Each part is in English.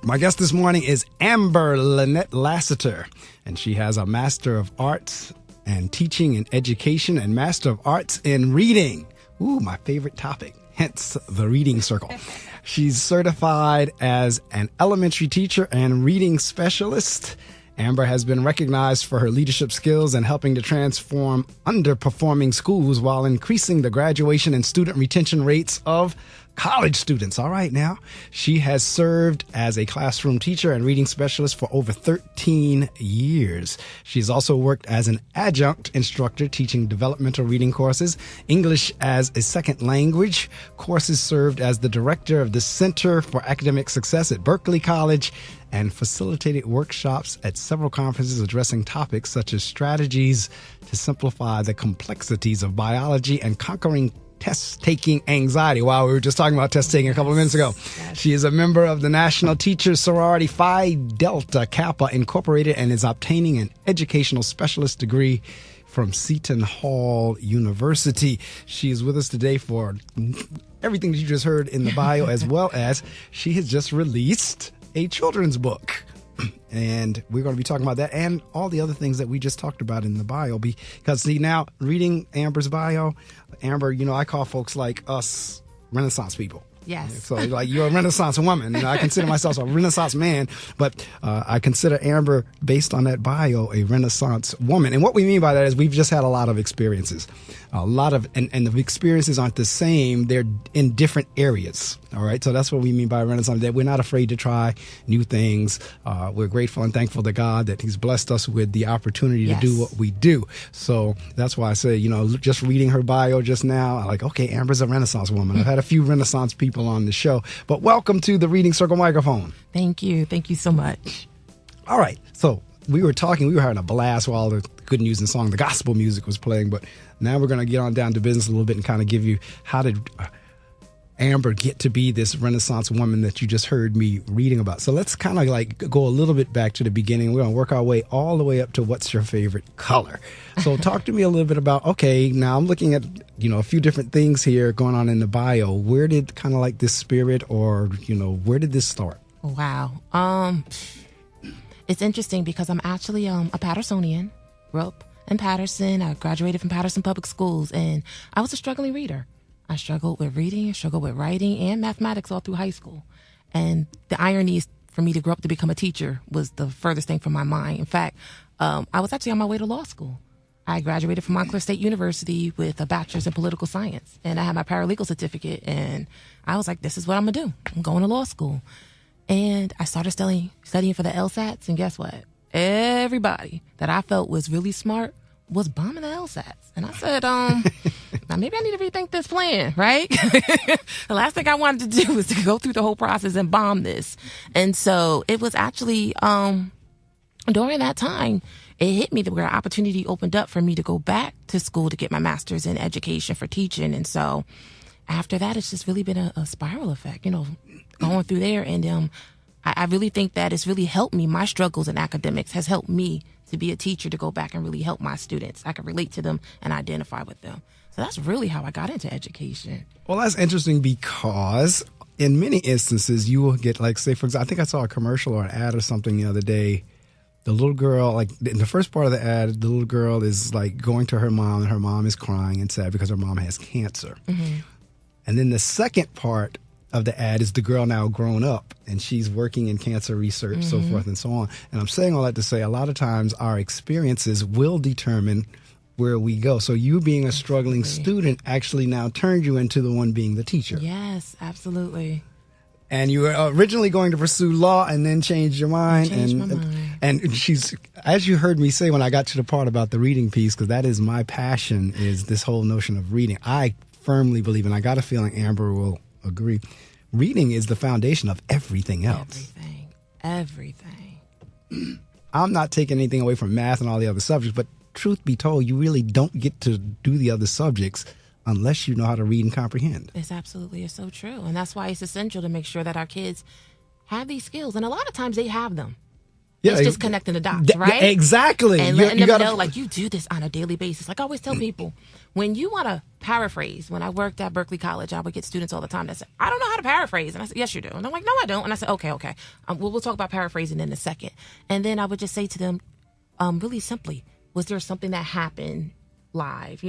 My guest this morning is Amber Lynnette Lassiter, and she has a Master of Arts in Teaching and Education and Master of Arts in Reading. Ooh, my favorite topic, hence the reading circle. She's certified as an elementary teacher and reading specialist. Amber has been recognized for her leadership skills and helping to transform underperforming schools while increasing the graduation and student retention rates of college students. All right, now. She has served as a classroom teacher and reading specialist for over 13 years. She's also worked as an adjunct instructor teaching developmental reading courses, English as a second language, courses served as the director of the Center for Academic Success at Berkeley College, and facilitated workshops at several conferences addressing topics such as strategies to simplify the complexities of biology and conquering test-taking anxiety. Wow, we were just talking about test-taking a couple of minutes ago. Yes. She is a member of the National Teachers Sorority Phi Delta Kappa Incorporated and is obtaining an educational specialist degree from Seton Hall University. She is with us today for everything that you just heard in the bio, as well as she has just released a children's book. And we're going to be talking about that and all the other things that we just talked about in the bio. Because, see, now reading Amber's bio, Amber, you know, I call folks like us Renaissance people. Yes. So, like, you're a Renaissance woman. And I consider myself a Renaissance man, but I consider Amber, based on that bio, a Renaissance woman. And what we mean by that is we've just had a lot of experiences. And the experiences aren't the same. They're in different areas. All right. So that's what we mean by Renaissance, that we're not afraid to try new things. We're grateful and thankful to God that He's blessed us with the opportunity to do what we do. So that's why I say, you know, just reading her bio just now, I'm like, okay, Amber's a Renaissance woman. I've had a few Renaissance people on the show, but welcome to the Reading Circle microphone. Thank you. Thank you so much. All right. So we were having a blast while the good news and song, the gospel music was playing, but now we're going to get on down to business a little bit and kind of give you how did Amber get to be this Renaissance woman that you just heard me reading about. So let's kind of like go a little bit back to the beginning. We're going to work our way all the way up to what's your favorite color. So talk to me a little bit about, okay, now I'm looking at, you know, a few different things here going on in the bio. Where did kind of like this spirit or, you know, where did this start? Wow. It's interesting because I'm actually a Pattersonian. Grew up in Patterson. I graduated from Patterson Public Schools, and I was a struggling reader. I struggled with reading, I struggled with writing, and mathematics all through high school. And the irony is for me to grow up to become a teacher was the furthest thing from my mind. In fact, I was actually on my way to law school. I graduated from Montclair State University with a bachelor's in political science, and I had my paralegal certificate, and I was like, this is what I'm going to do. I'm going to law school. And I started studying for the LSATs, and guess what? Everybody that I felt was really smart was bombing the LSATs. And I said, now maybe I need to rethink this plan, right? The last thing I wanted to do was to go through the whole process and bomb this. And so it was actually during that time, it hit me where an opportunity opened up for me to go back to school to get my master's in education for teaching. And so after that, it's just really been a spiral effect, you know, going through there. And I really think that it's really helped me. My struggles in academics has helped me to be a teacher, to go back and really help my students. I can relate to them and identify with them. So that's really how I got into education. Well, that's interesting because in many instances you will get, like, say, for example, I think I saw a commercial or an ad or something the other day. The little girl, like in the first part of the ad, the little girl is like going to her mom and her mom is crying and sad because her mom has cancer. Mm-hmm. And then the second part of the ad is the girl now grown up and she's working in cancer research, so forth and so on. And I'm saying all that to say a lot of times our experiences will determine where we go. So you being a struggling student actually now turned you into the one being the teacher. Yes, absolutely. And you were originally going to pursue law and then changed your mind. And she's, as you heard me say when I got to the part about the reading piece, because that is my passion, is this whole notion of reading. I firmly believe, and I got a feeling Amber will agree, reading is the foundation of everything else. Everything. I'm not taking anything away from math and all the other subjects, but truth be told, you really don't get to do the other subjects unless you know how to read and comprehend. It's so true. And that's why it's essential to make sure that our kids have these skills. And a lot of times they have them. It's just connecting the dots, right? Exactly. And letting them know, like, you do this on a daily basis. Like I always tell people, when you want to paraphrase, when I worked at Berkeley College, I would get students all the time that said, I don't know how to paraphrase. And I said, yes, you do. And I'm like, no, I don't. And I said, okay. We'll talk about paraphrasing in a second. And then I would just say to them, really simply, was there something that happened live,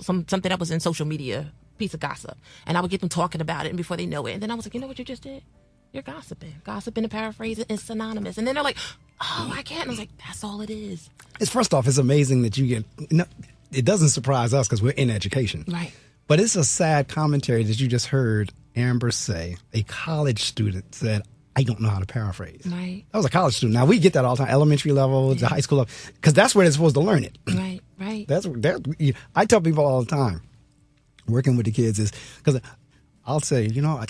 something that was in social media, piece of gossip? And I would get them talking about it, and before they know it. And then I was like, you know what you just did? You're gossiping. Gossiping and paraphrasing is synonymous. And then they're like, oh, I can't. And I was like, that's all it is. First off, it's amazing that you get, it doesn't surprise us because we're in education. Right. But it's a sad commentary that you just heard Amber say. A college student said, I don't know how to paraphrase. Right. That was a college student. Now, we get that all the time, elementary level, the high school level, because that's where they're supposed to learn it. Right. I tell people all the time, working with the kids is, because I'll say, I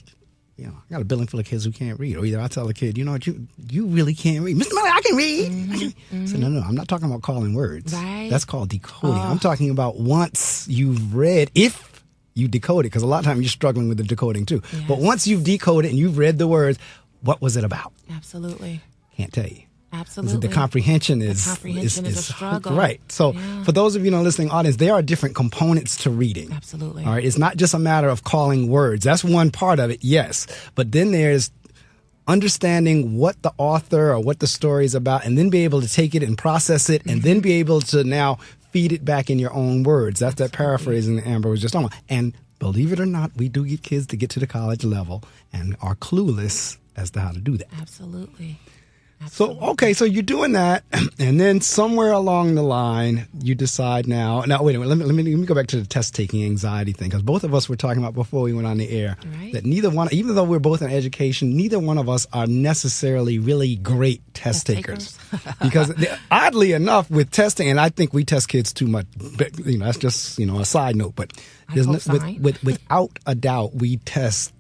got a building full of kids who can't read. Or either I tell a kid, you know what, you really can't read. Mr. Medley, I can read. Mm-hmm. So no, I'm not talking about calling words. Right. That's called decoding. I'm talking about once you've read, if you decode it, because a lot of times you're struggling with the decoding too. Yes. But once you've decoded and you've read the words, what was it about? Absolutely. Can't tell you. Absolutely. The comprehension is a struggle. Right. So for those of you in the listening audience, there are different components to reading. Absolutely. All right. It's not just a matter of calling words. That's one part of it, yes. But then there's understanding what the author or what the story is about, and then be able to take it and process it, and then be able to now feed it back in your own words. That's that paraphrasing that Amber was just talking about. And believe it or not, we do get kids to get to the college level and are clueless as to how to do that. Absolutely. So, okay, so you're doing that, and then somewhere along the line, you decide now, wait a minute, let me go back to the test-taking anxiety thing, because both of us were talking about before we went on the air, that neither one, even though we're both in education, neither one of us are necessarily really great test takers. Because oddly enough, with testing, and I think we test kids too much, but, that's just, a side note, but without a doubt, we test.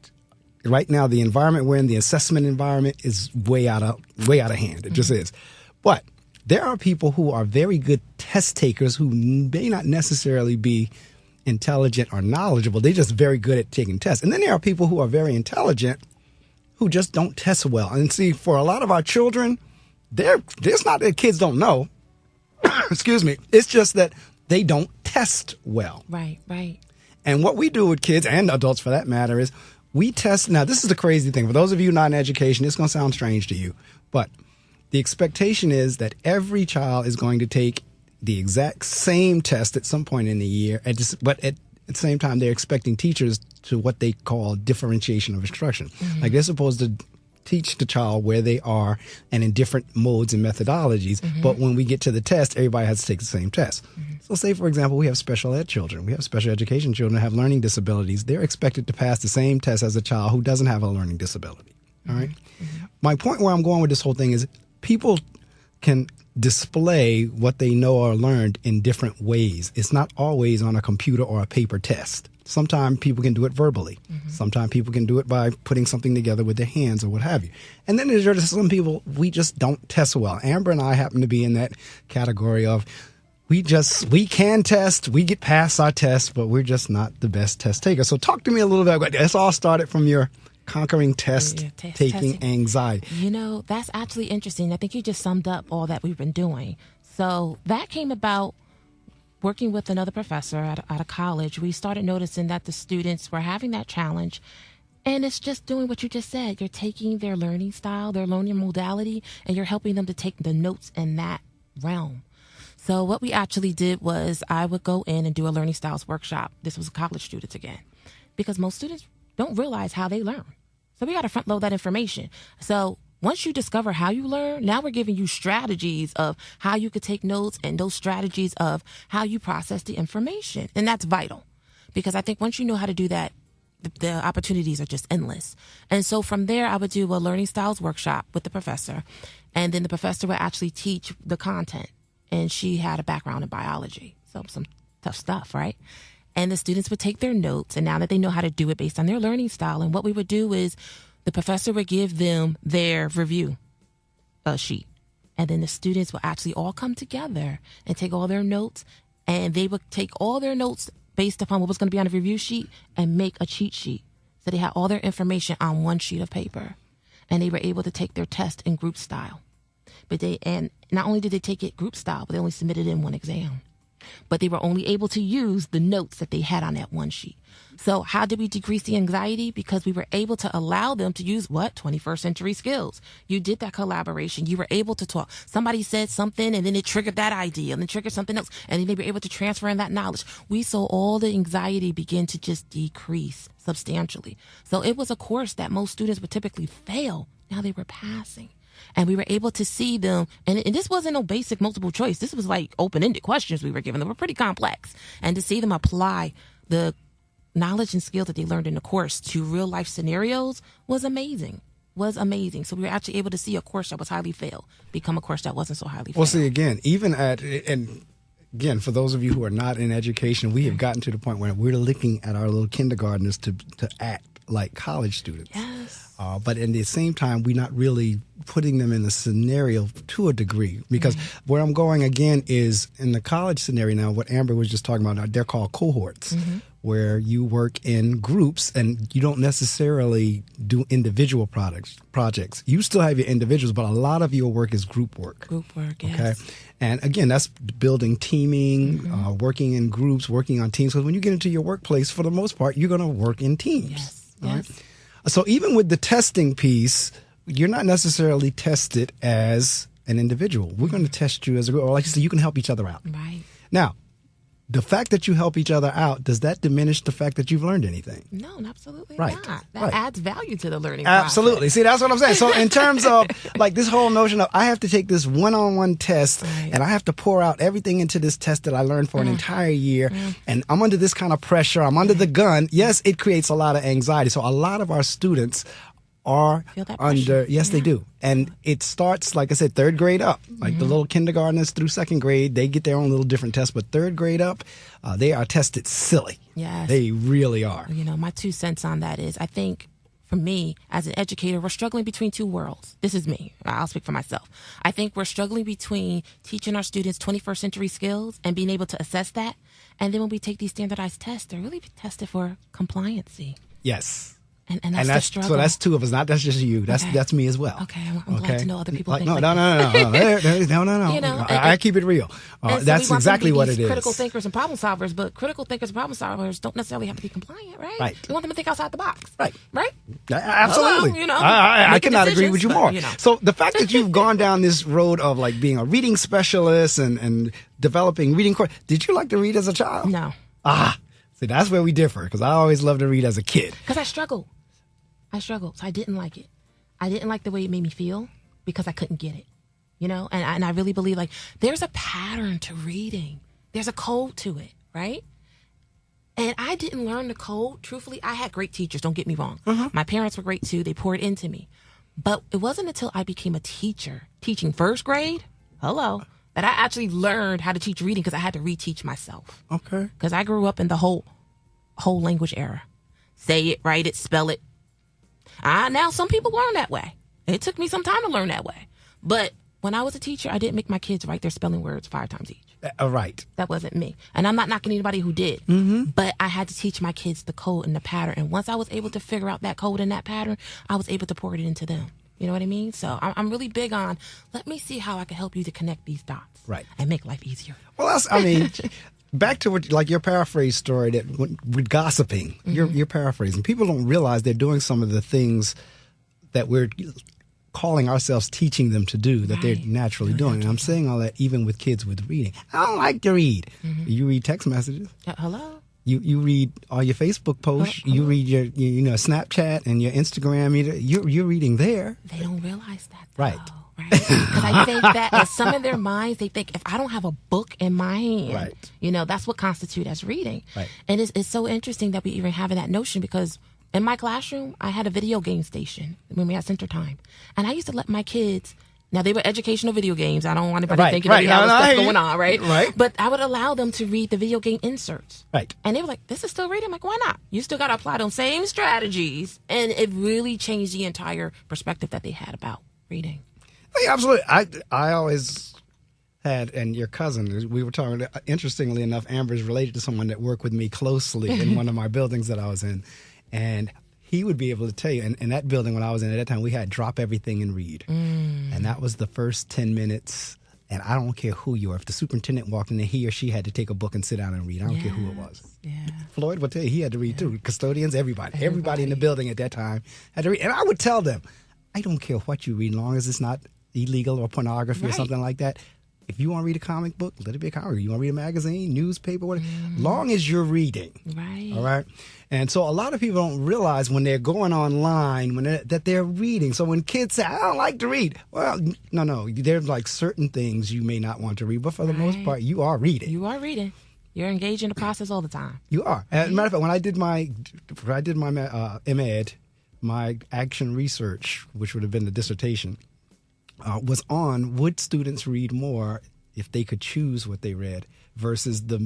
Right now, the environment we're in, the assessment environment, is way out of hand. It just is. But there are people who are very good test takers who may not necessarily be intelligent or knowledgeable. They're just very good at taking tests. And then there are people who are very intelligent who just don't test well. And see, for a lot of our children, it's not that kids don't know. Excuse me. It's just that they don't test well. Right. And what we do with kids, and adults for that matter, is we test. Now, this is the crazy thing. For those of you not in education, it's going to sound strange to you. But the expectation is that every child is going to take the exact same test at some point in the year. But at the same time, they're expecting teachers to what they call differentiation of instruction. Mm-hmm. Like they're supposed to teach the child where they are and in different modes and methodologies. Mm-hmm. But when we get to the test, everybody has to take the same test. Mm-hmm. So say, for example, we have special ed children. We have special education children that have learning disabilities. They're expected to pass the same test as a child who doesn't have a learning disability. All right. Mm-hmm. My point where I'm going with this whole thing is people can display what they know or learned in different ways. It's not always on a computer or a paper test. Sometimes people can do it verbally. Mm-hmm. Sometimes people can do it by putting something together with their hands or what have you. And then there's just some people we just don't test well. Amber and I happen to be in that category of we can test, we get past our test, but we're just not the best test takers. So talk to me a little bit about that. This all started from your conquering test-taking anxiety. That's actually interesting. I think you just summed up all that we've been doing. So that came about working with another professor at a college. We started noticing that the students were having that challenge. And it's just doing what you just said. You're taking their learning style, their learning modality, and you're helping them to take the notes in that realm. So what we actually did was I would go in and do a learning styles workshop. This was college students again, because most students don't realize how they learn. So we got to front load that information. So once you discover how you learn, now we're giving you strategies of how you could take notes and those strategies of how you process the information. And that's vital, because I think once you know how to do that, the opportunities are just endless. And so from there, I would do a learning styles workshop with the professor. And then the professor would actually teach the content. And she had a background in biology. So some tough stuff, right? And the students would take their notes. And now that they know how to do it based on their learning style, and what we would do is the professor would give them their review sheet. And then the students will actually all come together and take all their notes. And they would take all their notes based upon what was going to be on the review sheet and make a cheat sheet. So they had all their information on one sheet of paper. And they were able to take their test in group style. and not only did they take it group style, but they only submitted it in one exam. But they were only able to use the notes that they had on that one sheet. So how did we decrease the anxiety? Because we were able to allow them to use 21st century skills. You did that collaboration. You were able to talk. Somebody said something and then it triggered that idea and then triggered something else. And then they were able to transfer in that knowledge. We saw all the anxiety begin to just decrease substantially. So it was a course that most students would typically fail. Now they were passing. And we were able to see them, and this wasn't no basic multiple choice. This was like open-ended questions we were giving them. They were pretty complex. And to see them apply the knowledge and skills that they learned in the course to real-life scenarios was amazing. So we were actually able to see a course that was highly failed become a course that wasn't so highly failed. Well, see, again, again, for those of you who are not in education, we have gotten to the point where we're looking at our little kindergartners to act like college students. Yes. But at the same time, we're not really putting them in a scenario to a degree. Because where I'm going again is in the college scenario now, what Amber was just talking about, they're called cohorts, where you work in groups and you don't necessarily do individual projects. You still have your individuals, but a lot of your work is group work. Group work, yes. Okay. And again, that's building teaming, working in groups, working on teams. Because when you get into your workplace, for the most part, you're going to work in teams. Yes. Right? So even with the testing piece, you're not necessarily tested as an individual. We're going to test you as a group. Or like you said, you can help each other out. Right. Now, the fact that you help each other out, does that diminish the fact that you've learned anything? No, absolutely right. not. That adds value to the learning Absolutely. process. See, that's what I'm saying. So in terms of like this whole notion of I have to take this one-on-one test and I have to pour out everything into this test that I learned for an entire year and I'm under this kind of pressure, I'm under the gun. Yes, it creates a lot of anxiety. So a lot of our students are under, yes, they do. And it starts, like I said, third grade up. Like the little kindergartners through second grade, they get their own little different tests. But third grade up, they are tested silly. Yes. They really are. You know, my 2 cents on that is I think for me as an educator, we're struggling between two worlds. This is me. I'll speak for myself. I think we're struggling between teaching our students 21st century skills and being able to assess that. And then when we take these standardized tests, they're really tested for compliancy. Yes. And that's the struggle. So that's two of us. That's just you. That's me as well. Okay, I'm glad to know other people think no. like No. You know, I keep it real. That's exactly what it is. Critical thinkers and problem solvers, but critical thinkers and problem solvers don't necessarily have to be compliant, right? Right. We want them to think outside the box. Right. Hello, Absolutely. you know, I cannot agree with you more. You know. So the fact that you've gone down this road of like being a reading specialist and developing reading course, did you like to read as a child? No. See, that's where we differ because I always loved to read as a kid. Because I struggled. So I didn't like it. I didn't like the way it made me feel because I couldn't get it, you know? And I really believe like there's a pattern to reading. There's a code to it, right? And I didn't learn the code. Truthfully, I had great teachers. Don't get me wrong. My parents were great too. They poured into me. But it wasn't until I became a teacher, teaching first grade, that I actually learned how to teach reading because I had to reteach myself. Okay. Because I grew up in the whole language era. Say it, write it, spell it. Now some people learn that way. It took me some time to learn that way. But when I was a teacher, I didn't make my kids write their spelling words 5 times each. Right. That wasn't me. And I'm not knocking anybody who did. But I had to teach my kids the code and the pattern. And once I was able to figure out that code and that pattern, I was able to pour it into them. You know what I mean? So I'm really big on, let me see how I can help you to connect these dots. Right. And make life easier. Well, back to what, like your paraphrase story that with gossiping, you're paraphrasing. People don't realize they're doing some of the things that we're calling ourselves teaching them to do that they're naturally doing. And I'm saying all that even with kids with reading. I don't like to read. You read text messages. Hello? You read all your Facebook posts. You read your Snapchat and your Instagram. You're reading there. They don't realize that, though. Right. Because I think that in some of their minds, they think if I don't have a book in my hand, that's what constitutes as reading. Right. And it's so interesting that we even have that notion because in my classroom, I had a video game station when we had center time. And I used to let my kids, now they were educational video games. I don't want anybody thinking that we have stuff going on, right? But I would allow them to read the video game inserts. Right. And they were like, this is still reading? I'm like, why not? You still got to apply those same strategies. And it really changed the entire perspective that they had about reading. Yeah, absolutely. I always had, and your cousin, we were talking, interestingly enough, Amber is related to someone that worked with me closely in one of my buildings that I was in. And he would be able to tell you, in that building when I was in at that time, we had drop everything and read. And And that was the first 10 minutes. And I don't care who you are. If the superintendent walked in there, he or she had to take a book and sit down and read. I don't care who it was. Yeah. Floyd will tell you he had to read too. Custodians, everybody in the building at that time had to read. And I would tell them, I don't care what you read, as long as it's not illegal or pornography or something like that. If you want to read a comic book, let it be a comic book. You want to read a magazine, newspaper, whatever, long as you're reading. Right. All right. And so a lot of people don't realize when they're going online that they're reading. So when kids say, I don't like to read, well, no. There's like certain things you may not want to read, but for the most part, you are reading. You are reading. You're engaged in the process all the time. You are. As a matter of fact, when I did my MEd, my action research, which would have been the dissertation, was on would students read more if they could choose what they read versus the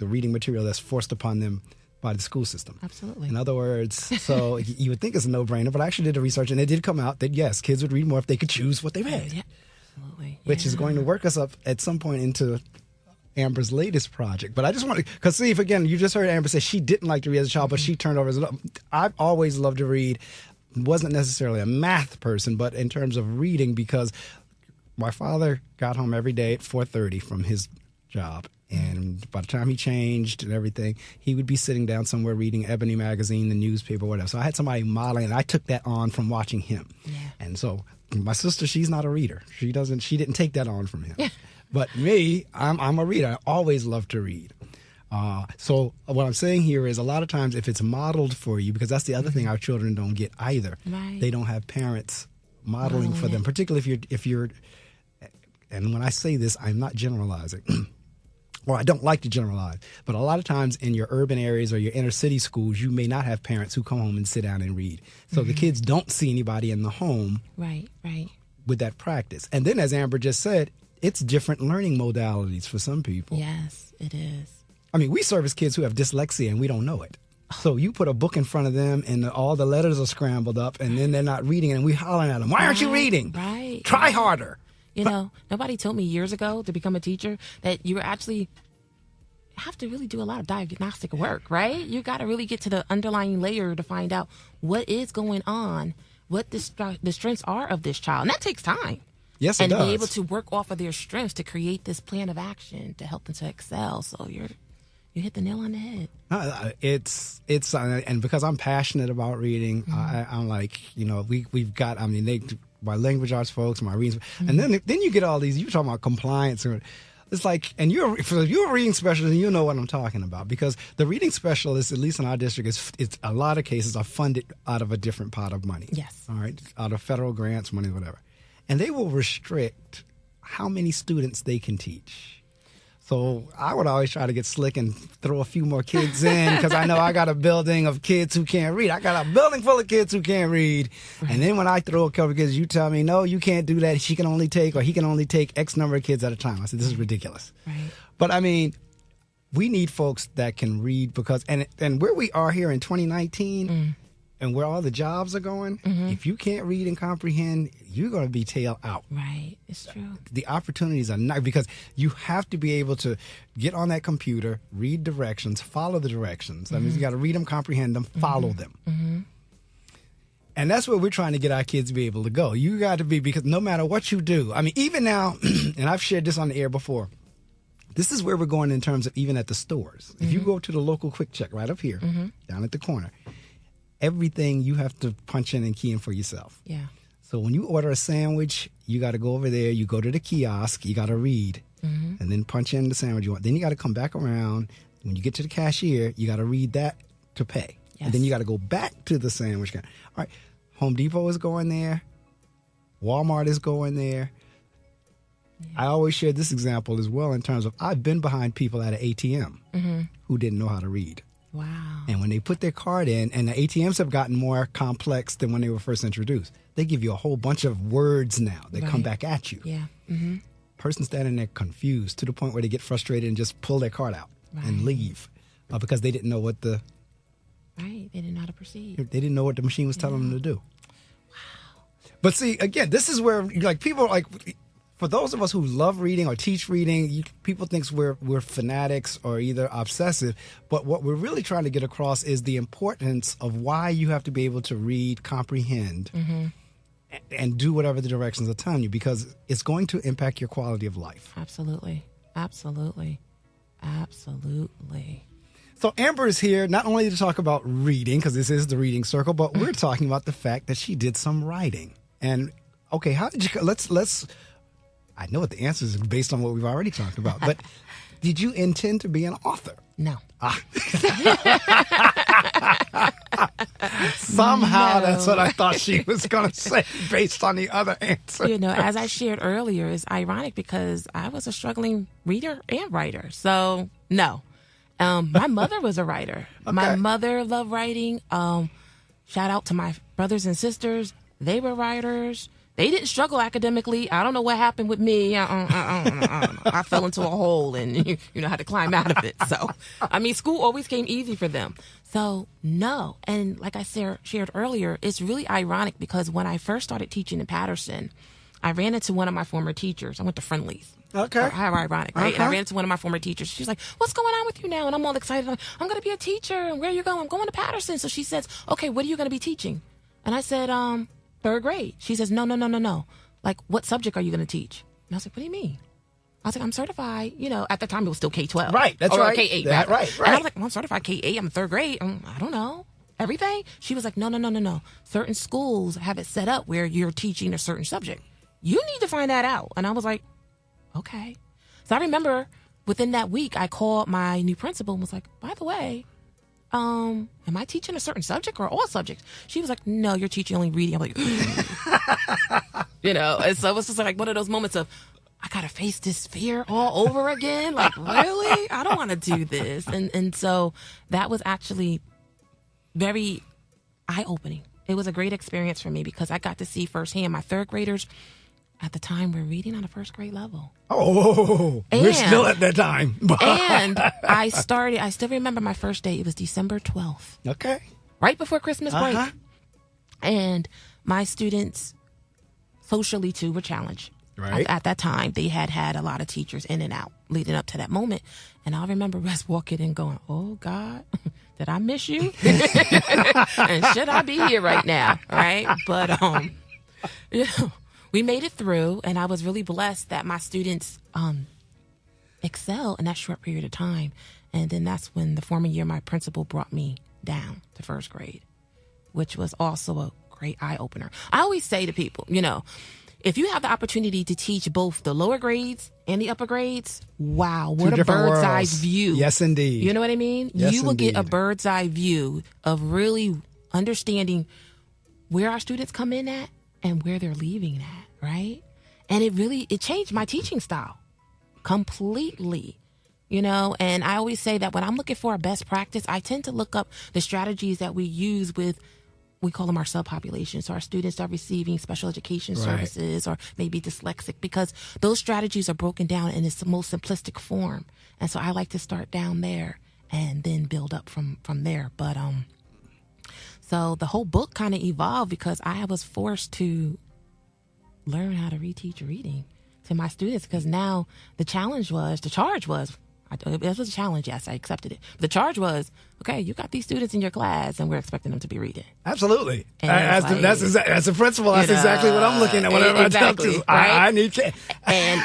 reading material that's forced upon them by the school system. Absolutely. In other words, so you would think it's a no-brainer, but I actually did the research, and it did come out that, yes, kids would read more if they could choose what they read. Yeah, absolutely. Which is going to work us up at some point into Amber's latest project. But I just want to, because see, if again, you just heard Amber say she didn't like to read as a child, but she turned over as I've always loved to read. Wasn't necessarily a math person, but in terms of reading, because my father got home every day at 4:30 from his job. And by the time he changed and everything, he would be sitting down somewhere reading Ebony magazine, the newspaper, whatever. So I had somebody modeling, and I took that on from watching him. Yeah. And so my sister, she's not a reader. She didn't take that on from him. Yeah. But me, I'm a reader. I always love to read. So what I'm saying here is a lot of times if it's modeled for you, because that's the other thing our children don't get either. Right. They don't have parents modeling for them, particularly if you're, and when I say this, I'm not generalizing. Well, I don't like to generalize, but a lot of times in your urban areas or your inner city schools, you may not have parents who come home and sit down and read. So the kids don't see anybody in the home with that practice. And then, as Amber just said, it's different learning modalities for some people. Yes, it is. I mean, we service kids who have dyslexia and we don't know it. So you put a book in front of them and all the letters are scrambled up and then they're not reading and we hollering at them, why aren't you reading? Right. Try harder. You know, nobody told me years ago to become a teacher that you actually have to really do a lot of diagnostic work, right? You got to really get to the underlying layer to find out what is going on, what the strengths are of this child. And that takes time. Yes, it does. And be able to work off of their strengths to create this plan of action to help them to excel. So you hit the nail on the head. It's and because I'm passionate about reading, I'm like, you know, we've got, I mean, my language arts folks, my reading, and then you get all these. You're talking about compliance, it's like, and you're a reading specialist, and you know what I'm talking about, because the reading specialists, at least in our district, it's a lot of cases are funded out of a different pot of money. Yes. All right, out of federal grants, money, whatever, and they will restrict how many students they can teach. So I would always try to get slick and throw a few more kids in because I know I got a building of kids who can't read. I got a building full of kids who can't read. Right. And then when I throw a couple of kids, you tell me, no, you can't do that. She can only take, or he can only take X number of kids at a time. I said, this is ridiculous. Right. But I mean, we need folks that can read because, and where we are here in 2019 and where all the jobs are going, if you can't read and comprehend, you're going to be tailed out. Right. It's true. The opportunities are not, because you have to be able to get on that computer, read directions, follow the directions. That means you got to read them, comprehend them, follow them. And that's where we're trying to get our kids to be able to go. You got to be, because no matter what you do, I mean, even now, and I've shared this on the air before, this is where we're going in terms of even at the stores. If you go to the local Quick Check right up here, down at the corner, everything you have to punch in and key in for yourself. Yeah. So when you order a sandwich, you got to go over there, you go to the kiosk, you got to read, and then punch in the sandwich you want. Then you got to come back around. When you get to the cashier, you got to read that to pay. Yes. And then you got to go back to the sandwich counter. All right, Home Depot is going there. Walmart is going there. Yeah. I always share this example as well in terms of I've been behind people at an ATM who didn't know how to read. Wow. And when they put their card in, and the ATMs have gotten more complex than when they were first introduced, they give you a whole bunch of words now that come back at you. Yeah. Person standing there confused to the point where they get frustrated and just pull their card out and leave because they didn't know what the... Right. They didn't know how to proceed. They didn't know what the machine was telling them to do. Wow. But see, again, this is where, like, people, like... For those of us who love reading or teach reading, people think we're fanatics or either obsessive. But what we're really trying to get across is the importance of why you have to be able to read, comprehend, and do whatever the directions are telling you, because it's going to impact your quality of life. Absolutely. Absolutely. Absolutely. So Amber is here not only to talk about reading, because this is the reading circle, but we're talking about the fact that she did some writing. And okay, how did you? Let's. I know what the answer is based on what we've already talked about, but did you intend to be an author? No. Somehow that's what I thought she was going to say based on the other answer. As I shared earlier, it's ironic because I was a struggling reader and writer. So, no. My mother was a writer. Okay. My mother loved writing. Shout out to my brothers and sisters. They were writers. They didn't struggle academically. I don't know what happened with me. I fell into a hole and had to climb out of it. So, school always came easy for them. So, no. And like I shared earlier, it's really ironic because when I first started teaching in Patterson, I ran into one of my former teachers. I went to Friendly's. Okay. How ironic, right? And I ran into one of my former teachers. She's like, "What's going on with you now?" And I'm all excited. I'm going to be a teacher. And where are you going? I'm going to Patterson. So she says, "Okay, what are you going to be teaching?" And I said, third grade. She says, no. Like, what subject are you going to teach? And I was like, what do you mean? I was like, I'm certified. At the time it was still K-12. Right, that's right. K-8. That, right. And I was like, well, I'm certified K-8. I'm in third grade. I don't know. Everything? She was like, no. Certain schools have it set up where you're teaching a certain subject. You need to find that out. And I was like, okay. So I remember within that week, I called my new principal and was like, by the way, am I teaching a certain subject or all subjects? She was like, no, you're teaching only reading. I'm like, and so it was just like one of those moments of, I got to face this fear all over again. Like, really? I don't want to do this. And so that was actually very eye-opening. It was a great experience for me because I got to see firsthand my third graders at the time were reading on a first grade level. We're still at that time. And I still remember my first day. It was December 12th. Okay. Right before Christmas break. And my students socially too were challenged. Right. At that time, they had a lot of teachers in and out leading up to that moment. And I remember Russ walking in going, oh God, did I miss you? And should I be here right now? Right. But, we made it through, and I was really blessed that my students excel in that short period of time. And then that's when the former year, my principal brought me down to first grade, which was also a great eye-opener. I always say to people, if you have the opportunity to teach both the lower grades and the upper grades, wow, what a bird's eye view. Yes, indeed. You know what I mean? Yes, you will indeed. get a bird's eye view of really understanding where our students come in at and where they're leaving at, right? And it changed my teaching style completely, and I always say that when I'm looking for a best practice, I tend to look up the strategies that we use we call them our subpopulations, so our students are receiving special education services or maybe dyslexic, because those strategies are broken down in its most simplistic form. And so I like to start down there and then build up from there. But so the whole book kind of evolved because I was forced to learn how to reteach reading to my students, because now the charge was, it was a challenge, yes, I accepted it. But the charge was, okay, you got these students in your class and we're expecting them to be reading. Absolutely. As a principal, that's exactly what I'm looking at. Whenever exactly, I tell right? I need to. And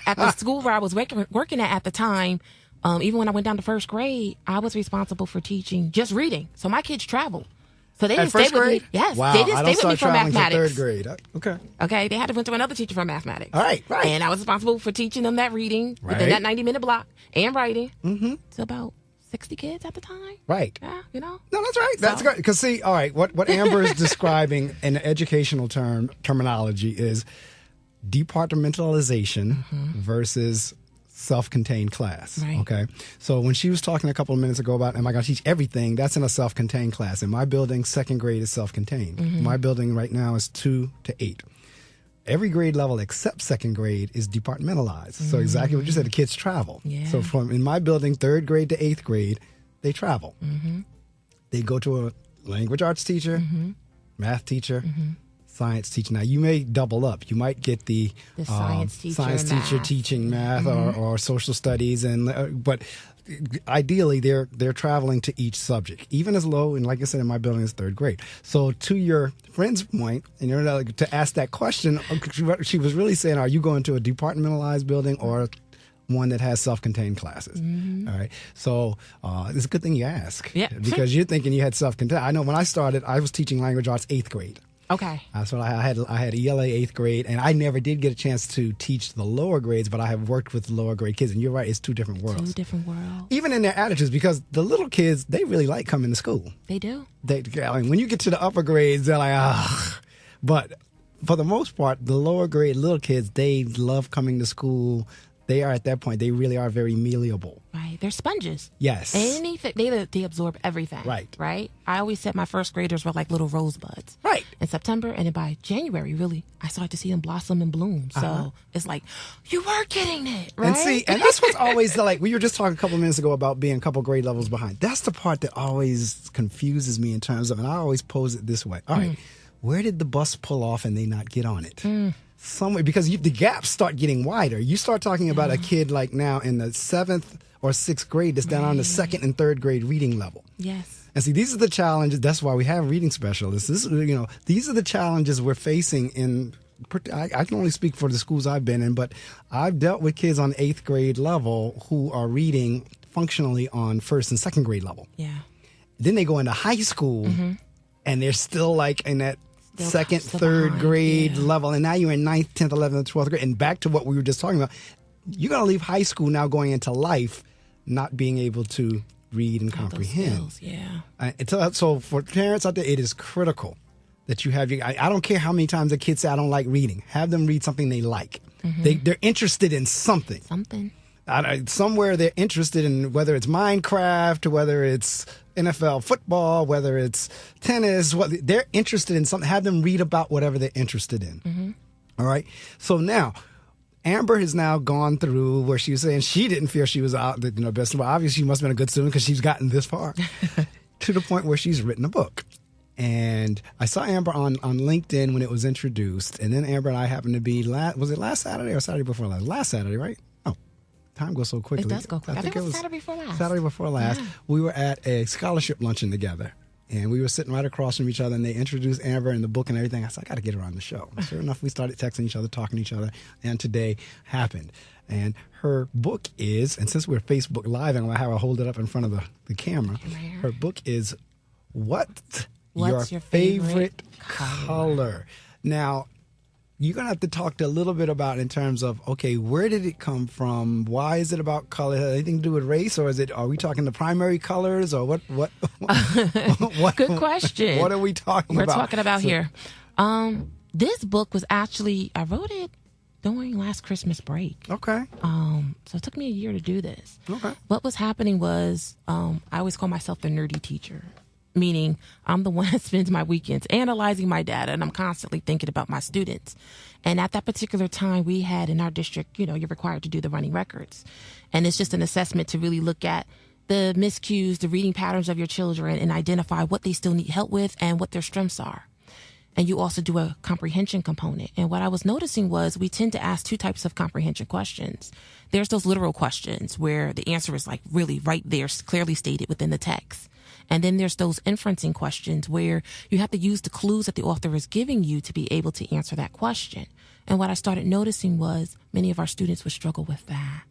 at the school where I was working at the time, even when I went down to first grade, I was responsible for teaching just reading. So my kids traveled. So they didn't stay with me. Yes, wow, they didn't stay with me for mathematics. Third grade. Okay. Okay, they had to went to another teacher for mathematics. All right. And I was responsible for teaching them that reading within that 90-minute block and writing to about 60 kids at the time. Right. Yeah, No, that's right. That's good. Because see, all right, what Amber is describing in educational terminology is departmentalization versus self-contained class. Right. Okay. So when she was talking a couple of minutes ago about, am I going to teach everything? That's in a self-contained class. In my building, second grade is self-contained. My building right now is 2 to 8. Every grade level except second grade is departmentalized. So exactly what you said, the kids travel. Yeah. So in my building, third grade to 8th grade, they travel. They go to a language arts teacher, math teacher, science teacher. Now, you may double up. You might get the science teacher teaching math or social studies, but ideally they're traveling to each subject, even as low, and like I said, in my building is third grade. So to your friend's point, and you're like, to ask that question, she was really saying, are you going to a departmentalized building or one that has self-contained classes? All right. So it's a good thing you ask. Yeah. Because you're thinking you had self-contained. I know when I started, I was teaching language arts 8th grade. Okay. So I had ELA 8th grade, and I never did get a chance to teach the lower grades, but I have worked with lower grade kids, and you're right, it's two different worlds. Two different worlds. Even in their attitudes, because the little kids, they really like coming to school. They do. I mean, when you get to the upper grades, they're like, ah. But for the most part, the lower grade little kids, they love coming to school. They are at that point, they really are very malleable. Right. They're sponges. Yes. Anything, they absorb everything. Right. Right. I always said my first graders were like little rosebuds. Right. In September, and then by January, really, I started to see them blossom and bloom. So it's like, you were getting it, right? And see, and that's what's always like, we were just talking a couple minutes ago about being a couple grade levels behind. That's the part that always confuses me in terms of, and I always pose it this way. All right, where did the bus pull off and they not get on it? Somewhere, because the gaps start getting wider. You start talking about a kid like now in the 7th or 6th grade that's down on the 2nd and 3rd grade reading level. Yes. And see, these are the challenges. That's why we have reading specialists. These are the challenges we're facing in. I can only speak for the schools I've been in, but I've dealt with kids on 8th grade level who are reading functionally on 1st and 2nd grade level. Yeah. Then they go into high school, and they're still like in that second, still third behind, grade level, and now you're in 9th, 10th, 11th, 12th grade. And back to what we were just talking about, you're going to leave high school now going into life not being able to read and comprehend. Skills, yeah. So for parents out there, it is critical that you have I don't care how many times the kids say, I don't like reading. Have them read something they like. They're interested in something. Somewhere they're interested in, whether it's Minecraft, whether it's NFL football, whether it's tennis, they're interested in something. Have them read about whatever they're interested in. All right. So now, Amber has now gone through where she was saying she didn't feel she was out the best. Well, obviously, she must have been a good student because she's gotten this far to the point where she's written a book. And I saw Amber on LinkedIn when it was introduced. And then Amber and I happened to be, was it last Saturday or Saturday before last? Last Saturday, right? Oh, time goes so quickly. It does go quick. I think it was Saturday before last. Saturday before last. Yeah. We were at a scholarship luncheon together. And we were sitting right across from each other, and they introduced Amber and the book and everything. I said, I got to get her on the show. Sure enough, we started texting each other, talking to each other, and today happened. And her book is, and since we're Facebook Live, and I'm going to have her hold it up in front of the camera, her book is What's Your Favorite Color? Now, you're going to have to talk a little bit about in terms of, okay, where did it come from? Why is it about color? Has it anything to do with race, or are we talking the primary colors, or what Good question. What are we talking about? We're talking about here. This book was actually, I wrote it during last Christmas break. Okay. So it took me a year to do this. Okay. What was happening was, I always call myself the nerdy teacher. Meaning I'm the one that spends my weekends analyzing my data, and I'm constantly thinking about my students. And at that particular time, we had in our district, you're required to do the running records. And it's just an assessment to really look at the miscues, the reading patterns of your children, and identify what they still need help with and what their strengths are. And you also do a comprehension component. And what I was noticing was we tend to ask two types of comprehension questions. There's those literal questions where the answer is like really right there, clearly stated within the text. And then there's those inferencing questions where you have to use the clues that the author is giving you to be able to answer that question. And what I started noticing was many of our students would struggle with that.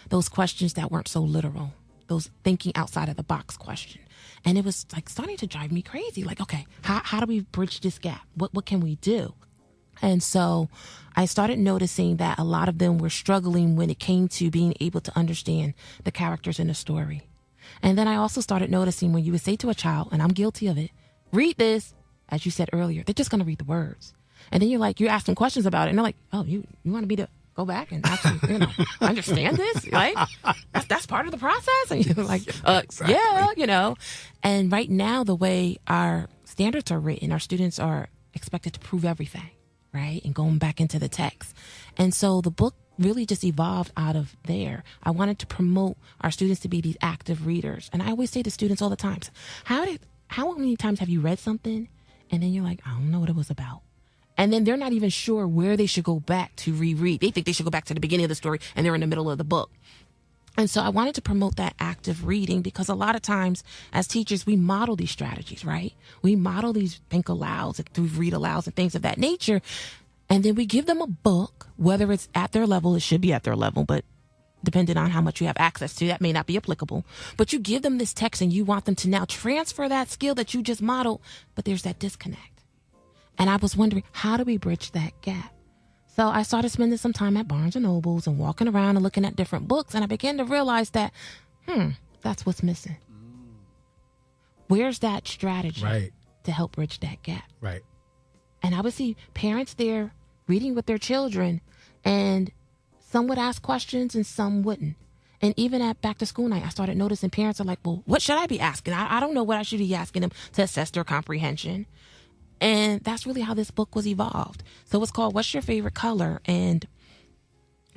Those questions that weren't so literal, those thinking outside of the box question. And it was like starting to drive me crazy. Like, okay, how do we bridge this gap? What can we do? And so I started noticing that a lot of them were struggling when it came to being able to understand the characters in the story. And then I also started noticing when you would say to a child, and I'm guilty of it, read this, as you said earlier, they're just going to read the words. And then you ask them questions about it, and they're like, oh, you want me to go back and actually, understand this? Right? That's part of the process? And you're like, exactly. Yeah, And right now, the way our standards are written, our students are expected to prove everything, right? And going back into the text. And so the book really just evolved out of there. I wanted to promote our students to be these active readers. And I always say to students all the time, how many times have you read something and then you're like, I don't know what it was about? And then they're not even sure where they should go back to reread. They think they should go back to the beginning of the story and they're in the middle of the book. And so I wanted to promote that active reading because a lot of times as teachers, we model these strategies, right? We model these think alouds and through read alouds and things of that nature. And then we give them a book, whether it's at their level, it should be at their level, but depending on how much you have access to, that may not be applicable. But you give them this text and you want them to now transfer that skill that you just modeled, but there's that disconnect. And I was wondering, how do we bridge that gap? So I started spending some time at Barnes & Nobles and walking around and looking at different books. And I began to realize that, that's what's missing. Where's that strategy to help bridge that gap? Right. And I would see parents there reading with their children, and some would ask questions and some wouldn't. And even at back to school night, I started noticing parents are like, well, what should I be asking? I don't know what I should be asking them to assess their comprehension. And that's really how this book was evolved. So it's called What's Your Favorite Color? And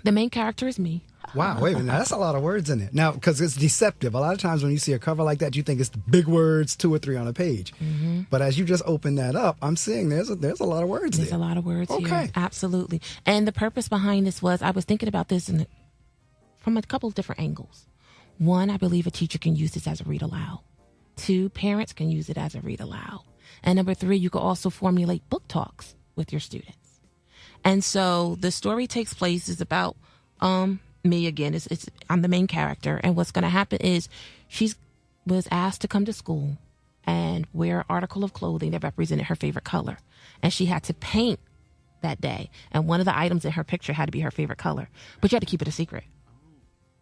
the main character is me. Wow, wait a minute. That's a lot of words in it. Now, because it's deceptive. A lot of times when you see a cover like that, you think it's the big words, 2 or 3 on a page. Mm-hmm. But as you just opened that up, I'm seeing there's a lot of words There's there. a lot of words Okay. here. Absolutely. And the purpose behind this was I was thinking about this from a couple of different angles. 1, I believe a teacher can use this as a read aloud. 2, parents can use it as a read aloud. And number 3, you could also formulate book talks with your students. And so the story takes place is about me again. I'm the main character. And what's going to happen is she was asked to come to school and wear an article of clothing that represented her favorite color. And she had to paint that day. And one of the items in her picture had to be her favorite color. But you had to keep it a secret.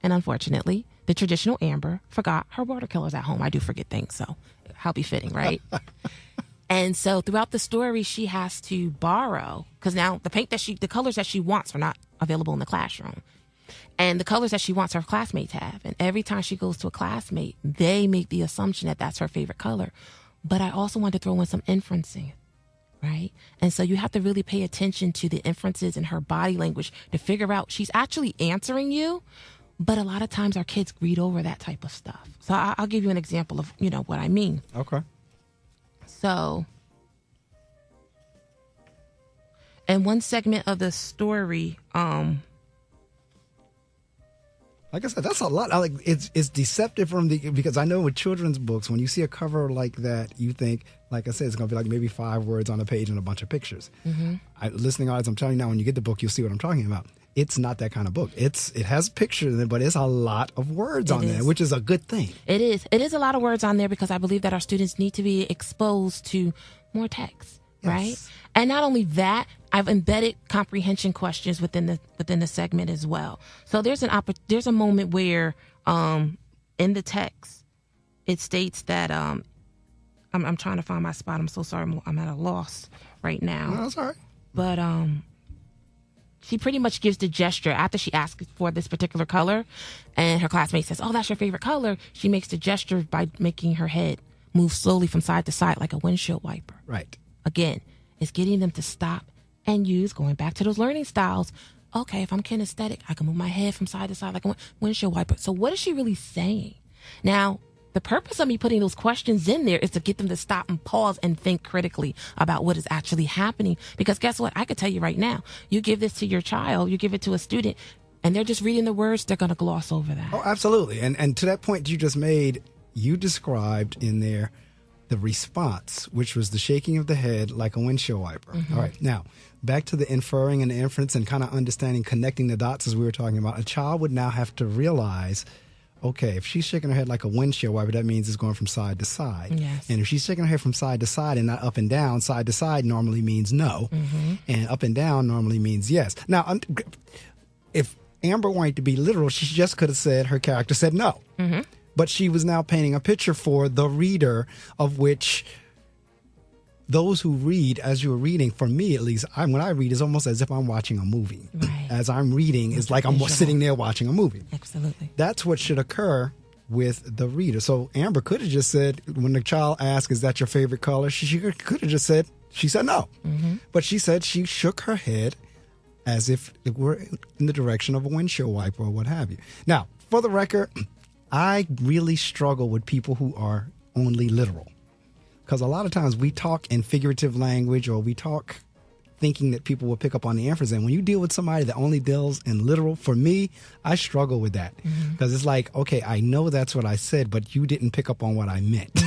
And unfortunately, the traditional Amber forgot her watercolors at home. I do forget things, so how befitting, right? And so throughout the story, she has to borrow, because now the colors that she wants are not available in the classroom. And the colors that she wants her classmates have. And every time she goes to a classmate, they make the assumption that that's her favorite color. But I also want to throw in some inferencing, right? And so you have to really pay attention to the inferences in her body language to figure out she's actually answering you. But a lot of times our kids read over that type of stuff. So I'll give you an example of, what I mean. Okay. So, in one segment of the story, like I said, that's a lot. It's deceptive because I know with children's books, when you see a cover like that, you think, like I said, it's going to be like maybe 5 words on a page and a bunch of pictures. Mm-hmm. Listening audience, I'm telling you now, when you get the book, you'll see what I'm talking about. It's not that kind of book. It has pictures in it, but it's a lot of words on there, which is a good thing. It is. It is a lot of words on there because I believe that our students need to be exposed to more text, right? And not only that, I've embedded comprehension questions within the segment as well. So there's a moment where in the text it states that I'm trying to find my spot. I'm so sorry. I'm at a loss right now. No, that's all right. But she pretty much gives the gesture after she asks for this particular color, and her classmate says, "Oh, that's your favorite color." She makes the gesture by making her head move slowly from side to side like a windshield wiper. Right. Again, it's getting them to stop and use, going back to those learning styles. Okay, if I'm kinesthetic, I can move my head from side to side like a windshield wiper. So what is she really saying? Now, the purpose of me putting those questions in there is to get them to stop and pause and think critically about what is actually happening. Because guess what? I could tell you right now, you give this to your child, you give it to a student, and they're just reading the words, they're going to gloss over that. Oh, absolutely. And to that point you just made, you described in there the response, which was the shaking of the head like a windshield wiper. Mm-hmm. All right. Now, back to the inferring and the inference and kind of understanding, connecting the dots as we were talking about. A child would now have to realize, okay, if she's shaking her head like a windshield wiper, that means it's going from side to side. Yes. And if she's shaking her head from side to side and not up and down, side to side normally means no. Mm-hmm. And up and down normally means yes. Now, if Amber wanted to be literal, she just could have said her character said no. Mm-hmm. But she was now painting a picture for the reader of which those who read, as you're reading, for me at least, when I read, it's almost as if I'm watching a movie. Right. As I'm reading, it's like I'm sitting there watching a movie. Absolutely. That's what should occur with the reader. So Amber could have just said, when the child asked, is that your favorite color? She could have just said, she said no. Mm-hmm. But she said she shook her head as if it were in the direction of a windshield wiper or what have you. Now, for the record, I really struggle with people who are only literal. Because a lot of times we talk in figurative language or we talk thinking that people will pick up on the inference. And when you deal with somebody that only deals in literal, for me, I struggle with that because it's like, okay, I know that's what I said, but you didn't pick up on what I meant.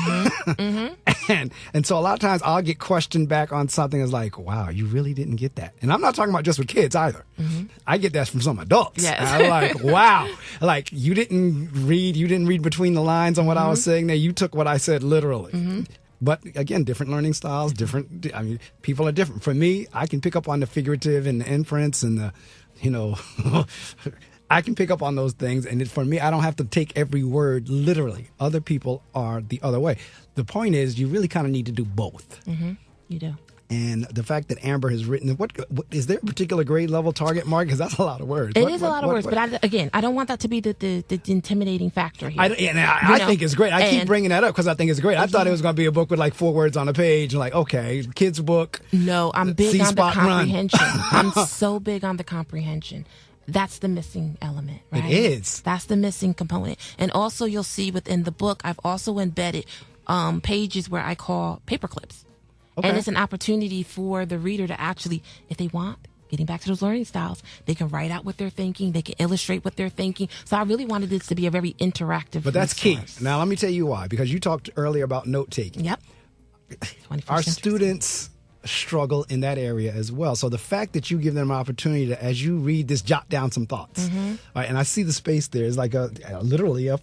And so a lot of times I'll get questioned back on something that's like, wow, you really didn't get that. And I'm not talking about just with kids either. I get that from some adults. Yes. And I'm like, wow, like you didn't read between the lines on what I was saying there. You took what I said literally. But again, different learning styles, people are different. For me, I can pick up on the figurative and the inference and the, I can pick up on those things. And for me, I don't have to take every word literally. Other people are the other way. The point is, you really kind of need to do both. You do. And the fact that Amber has written, what is there a particular grade level target, Mark? Because that's a lot of words. It is a lot of words, but I don't want that to be the intimidating factor here. I think it's great. I keep bringing that up because I think it's great. I thought it was going to be a book with like 4 words on a page. Like, okay, kids book. No, I'm big on the comprehension. I'm so big on the comprehension. That's the missing element, right? It is. That's the missing component. And also you'll see within the book, I've also embedded pages where I call paper clips. Okay. And it's an opportunity for the reader to actually, if they want, getting back to those learning styles, they can write out what they're thinking. They can illustrate what they're thinking. So I really wanted this to be a very interactive But that's resource. key. Now, let me tell you why. Because you talked earlier about note-taking. Yep. Our students struggle in that area as well. So the fact that you give them an opportunity to, as you read this, jot down some thoughts. Right, and I see the space there. It's like literally a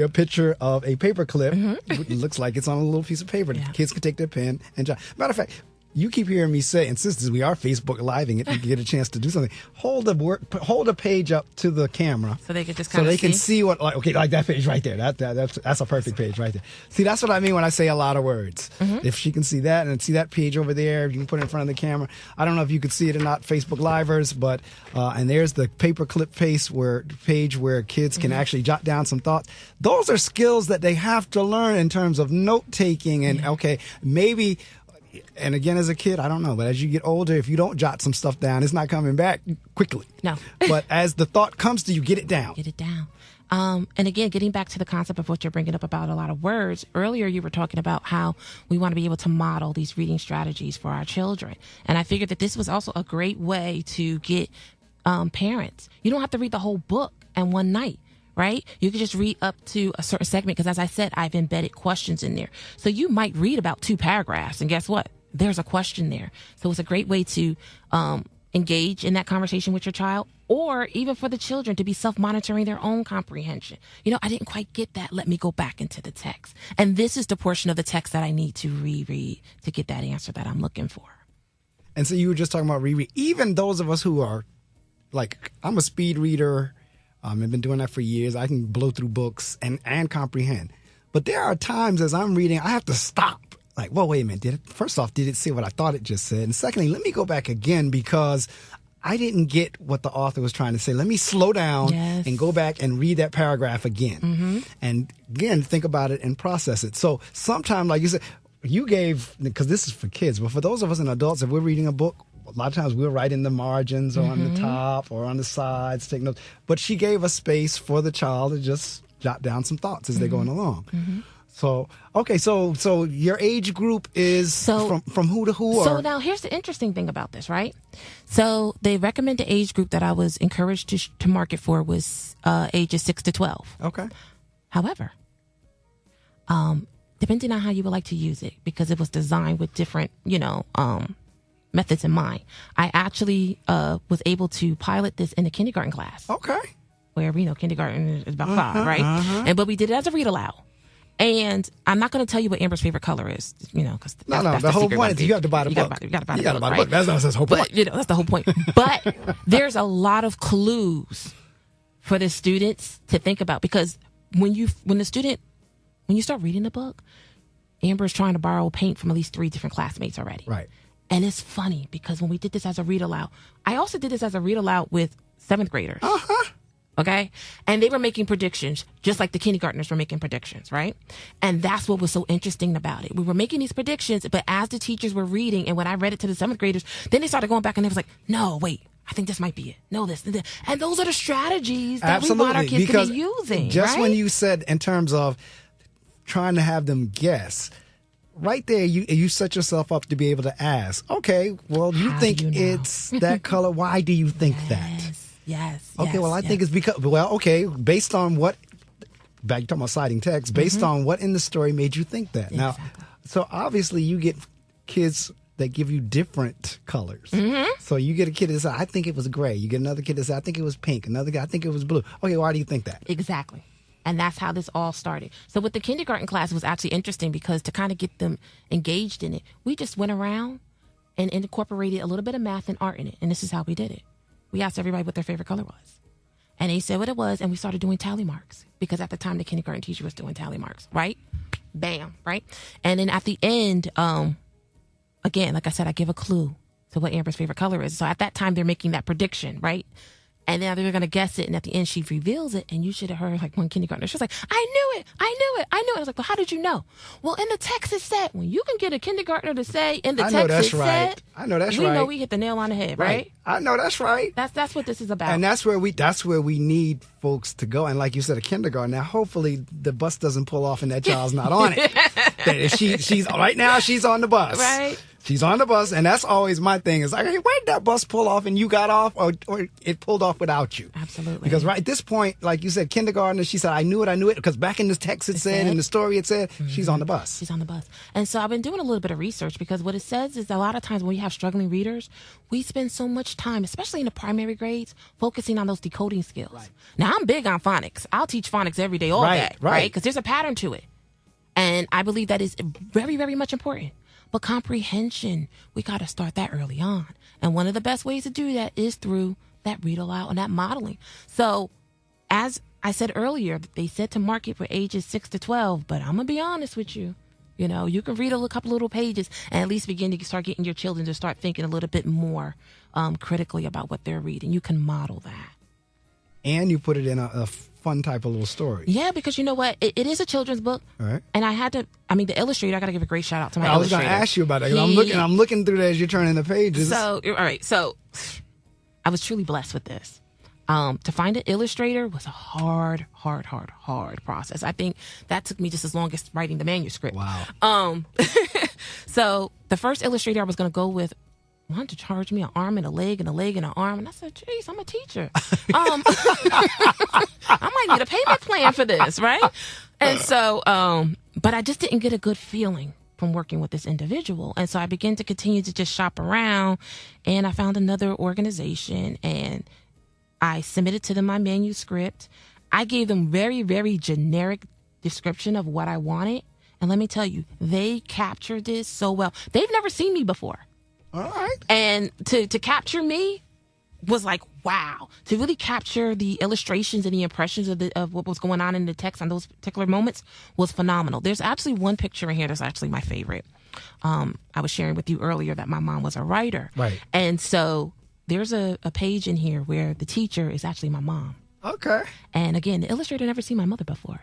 picture of a paper clip. It looks like it's on a little piece of paper. Yeah. Kids can take their pen and jot. Matter of fact, you keep hearing me say, and since we are Facebook Living it, you get a chance to do something. Hold a page up to the camera, so they can just kind of can see what, like that page right there. That's a perfect page right there. See, that's what I mean when I say a lot of words. If she can see that and see that page over there, you can put it in front of the camera. I don't know if you could see it or not, Facebook Livers, but and there's the paperclip page where kids can actually jot down some thoughts. Those are skills that they have to learn in terms of note taking and maybe. And again, as a kid, I don't know, but as you get older, if you don't jot some stuff down, it's not coming back quickly. No. But as the thought comes to you, get it down. Get it down. And again, getting back to the concept of what you're bringing up about a lot of words, earlier you were talking about how we want to be able to model these reading strategies for our children. And I figured that this was also a great way to get parents. You don't have to read the whole book in one night. Right? You can just read up to a certain segment because, as I said, I've embedded questions in there. So you might read about 2 paragraphs, and guess what? There's a question there. So it's a great way to engage in that conversation with your child, or even for the children to be self-monitoring their own comprehension. I didn't quite get that. Let me go back into the text. And this is the portion of the text that I need to reread to get that answer that I'm looking for. And so you were just talking about reread. Even those of us who are, like, I'm a speed reader. I've been doing that for years. I can blow through books and comprehend. But there are times as I'm reading, I have to stop. Like, well, wait a minute. First off, did it say what I thought it just said? And secondly, let me go back again because I didn't get what the author was trying to say. Let me slow down and go back and read that paragraph again. And again, think about it and process it. So sometimes, like you said, you gave, because this is for kids, but for those of us and adults, if we're reading a book, a lot of times we'll write in the margins or on the top or on the sides, take notes. But she gave a space for the child to just jot down some thoughts as they're going along. So, okay, so your age group is from who to who? So now here's the interesting thing about this, right? So the recommended age group that I was encouraged to market for was ages 6 to 12. Okay. However, depending on how you would like to use it, because it was designed with different, methods in mind. I actually was able to pilot this in a kindergarten class. Okay. Where, kindergarten is about 5, right? But we did it as a read aloud. And I'm not going to tell you what Amber's favorite color is, because that's the whole point is you have to buy the book. You got to buy the book. That's the whole point. But, that's the whole point. But there's a lot of clues for the students to think about, because when you start reading the book, Amber's trying to borrow paint from at least 3 different classmates already. Right. And it's funny because when we did this as a read aloud, I also did this as a read aloud with 7th graders. Okay. And they were making predictions just like the kindergartners were making predictions. Right. And that's what was so interesting about it. We were making these predictions, but as the teachers were reading and when I read it to the 7th graders, then they started going back and they was like, no, wait, I think this might be it. No, this. And those are the strategies that we want our kids to be using. Just when you said in terms of trying to have them guess, right there, you set yourself up to be able to ask, okay, well, you think it's that color. Why do you think that? Yes. Okay, well, I think it's because, based on what, back talking about citing text, based on what in the story made you think that. Now, so obviously you get kids that give you different colors. So you get a kid that says, I think it was gray. You get another kid that says, I think it was pink. Another guy, I think it was blue. Okay, why do you think that? Exactly. And that's how this all started. So with the kindergarten class, it was actually interesting because to kind of get them engaged in it, we just went around and incorporated a little bit of math and art in it. And this is how we did it. We asked everybody what their favorite color was. And they said what it was, and we started doing tally marks. Because at the time, the kindergarten teacher was doing tally marks, right? Bam, right? And then at the end, again, like I said, I give a clue to what Amber's favorite color is. So at that time, they're making that prediction, right? And then they're going to guess it. And at the end, she reveals it. And you should have heard like one kindergartner. She was like, I knew it. I was like, well, how did you know? Well, in the text it said, when you can get a kindergartner to say in the text it said. I know that's right. We know we hit the nail on the head, right? I know that's right. That's what this is about. And that's where we need folks to go. And like you said, a kindergarten. Now, hopefully the bus doesn't pull off and that child's not on it. She's right now, she's on the bus. Right. She's on the bus, and that's always my thing. Is like, hey, where did that bus pull off and you got off, or it pulled off without you? Absolutely. Because right at this point, like you said, kindergartner, she said, I knew it, because back in the text it said, in the story it said, she's on the bus. She's on the bus. And so I've been doing a little bit of research because what it says is a lot of times when we have struggling readers, we spend so much time, especially in the primary grades, focusing on those decoding skills. Right. Now, I'm big on phonics. I'll teach phonics every day, all day, right? Because there's a pattern to it. And I believe that is very, very much important. But comprehension, we got to start that early on. And one of the best ways to do that is through that read aloud and that modeling. So as I said earlier, they said to market for ages 6 to 12, but I'm going to be honest with you. You know, you can read a couple little pages and at least begin to start getting your children to start thinking a little bit more critically about what they're reading. You can model that. And you put it in a fun type of little story. Yeah, because you know what? It is a children's book. All right. And the illustrator, I got to give a great shout out to my illustrator. I was going to ask you about that. I'm looking through that as you're turning the pages. So, all right. So I was truly blessed with this. To find an illustrator was a hard process. I think that took me just as long as writing the manuscript. Wow. So the first illustrator I was going to go with wanted to charge me an arm and a leg and a leg and an arm. And I said, geez, I'm a teacher. I might need a payment plan for this, right? And so, but I just didn't get a good feeling from working with this individual. And so I began to continue to just shop around, and I found another organization and I submitted to them my manuscript. I gave them very, very generic description of what I wanted. And let me tell you, they captured this so well. They've never seen me before. All right. And to capture me was like, wow. To really capture the illustrations and the impressions of what was going on in the text on those particular moments was phenomenal. There's actually one picture in here that's actually my favorite. I was sharing with you earlier that my mom was a writer. Right. And so there's a page in here where the teacher is actually my mom. Okay. And again, the illustrator never seen my mother before.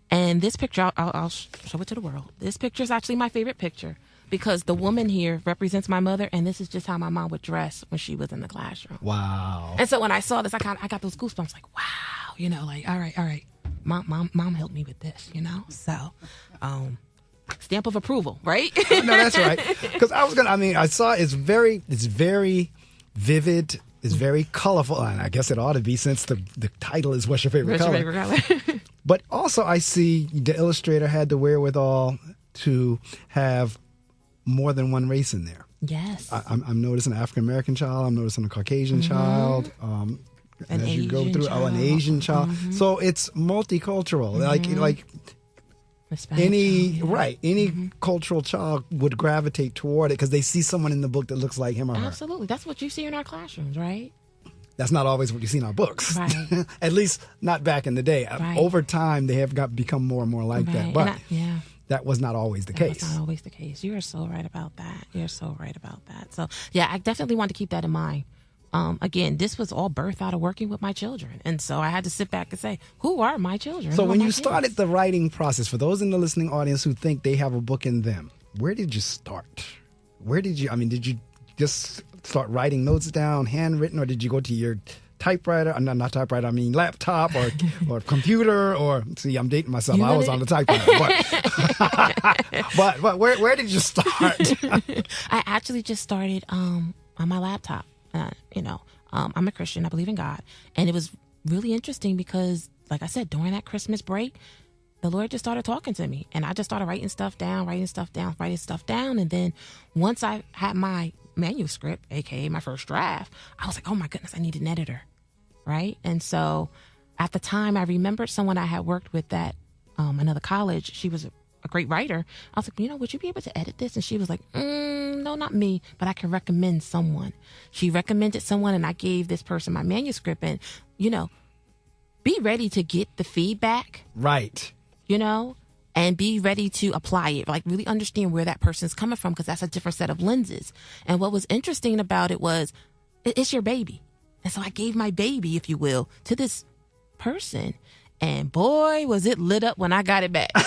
And this picture, I'll show it to the world. This picture is actually my favorite picture, because the woman here represents my mother, and this is just how my mom would dress when she was in the classroom. Wow. And so when I saw this, I got those goosebumps, like, wow, you know, like, all right. Mom helped me with this, you know? So, stamp of approval, right? No, that's right. Because I saw it's very vivid. It's very colorful, and I guess it ought to be since the title is What's Your Favorite Color? But also I see the illustrator had the wherewithal to have more than one race in there. Yes. I'm noticing an African-American child. I'm noticing a Caucasian child. An as you Asian go through, child. an Asian child. So it's multicultural. Like Hispanic any child, any cultural child would gravitate toward it because they see someone in the book that looks like him or her. Absolutely. That's what you see in our classrooms, right? That's not always what you see in our books. Right. At least not back in the day. Right. Over time, they have become more and more like that. But that was not always the case. That's not always the case. You are so right about that. So, yeah, I definitely want to keep that in mind. Again, this was all birthed out of working with my children. And so I had to sit back and say, who are my children? So when you started the writing process, for those in the listening audience who think they have a book in them, where did you start? Did you just start writing notes down, handwritten, or did you go to your typewriter, not typewriter, I mean laptop or computer or, see, I'm dating myself. I was on the typewriter. But where did you start? I actually just started on my laptop. I'm a Christian. I believe in God. And it was really interesting because, like I said, during that Christmas break, the Lord just started talking to me. And I just started writing stuff down. And then once I had my manuscript, aka my first draft, I was like, oh my goodness, I need an editor. Right? And so at the time, I remembered someone I had worked with at another college. She was a great writer. I was like, would you be able to edit this? And she was like, no, not me, but I can recommend someone. She recommended someone, and I gave this person my manuscript. And, be ready to get the feedback. Right. And be ready to apply it. Like, really understand where that person's coming from, because that's a different set of lenses. And what was interesting about it was, it's your baby. And so I gave my baby, if you will, to this person. And boy, was it lit up when I got it back. Here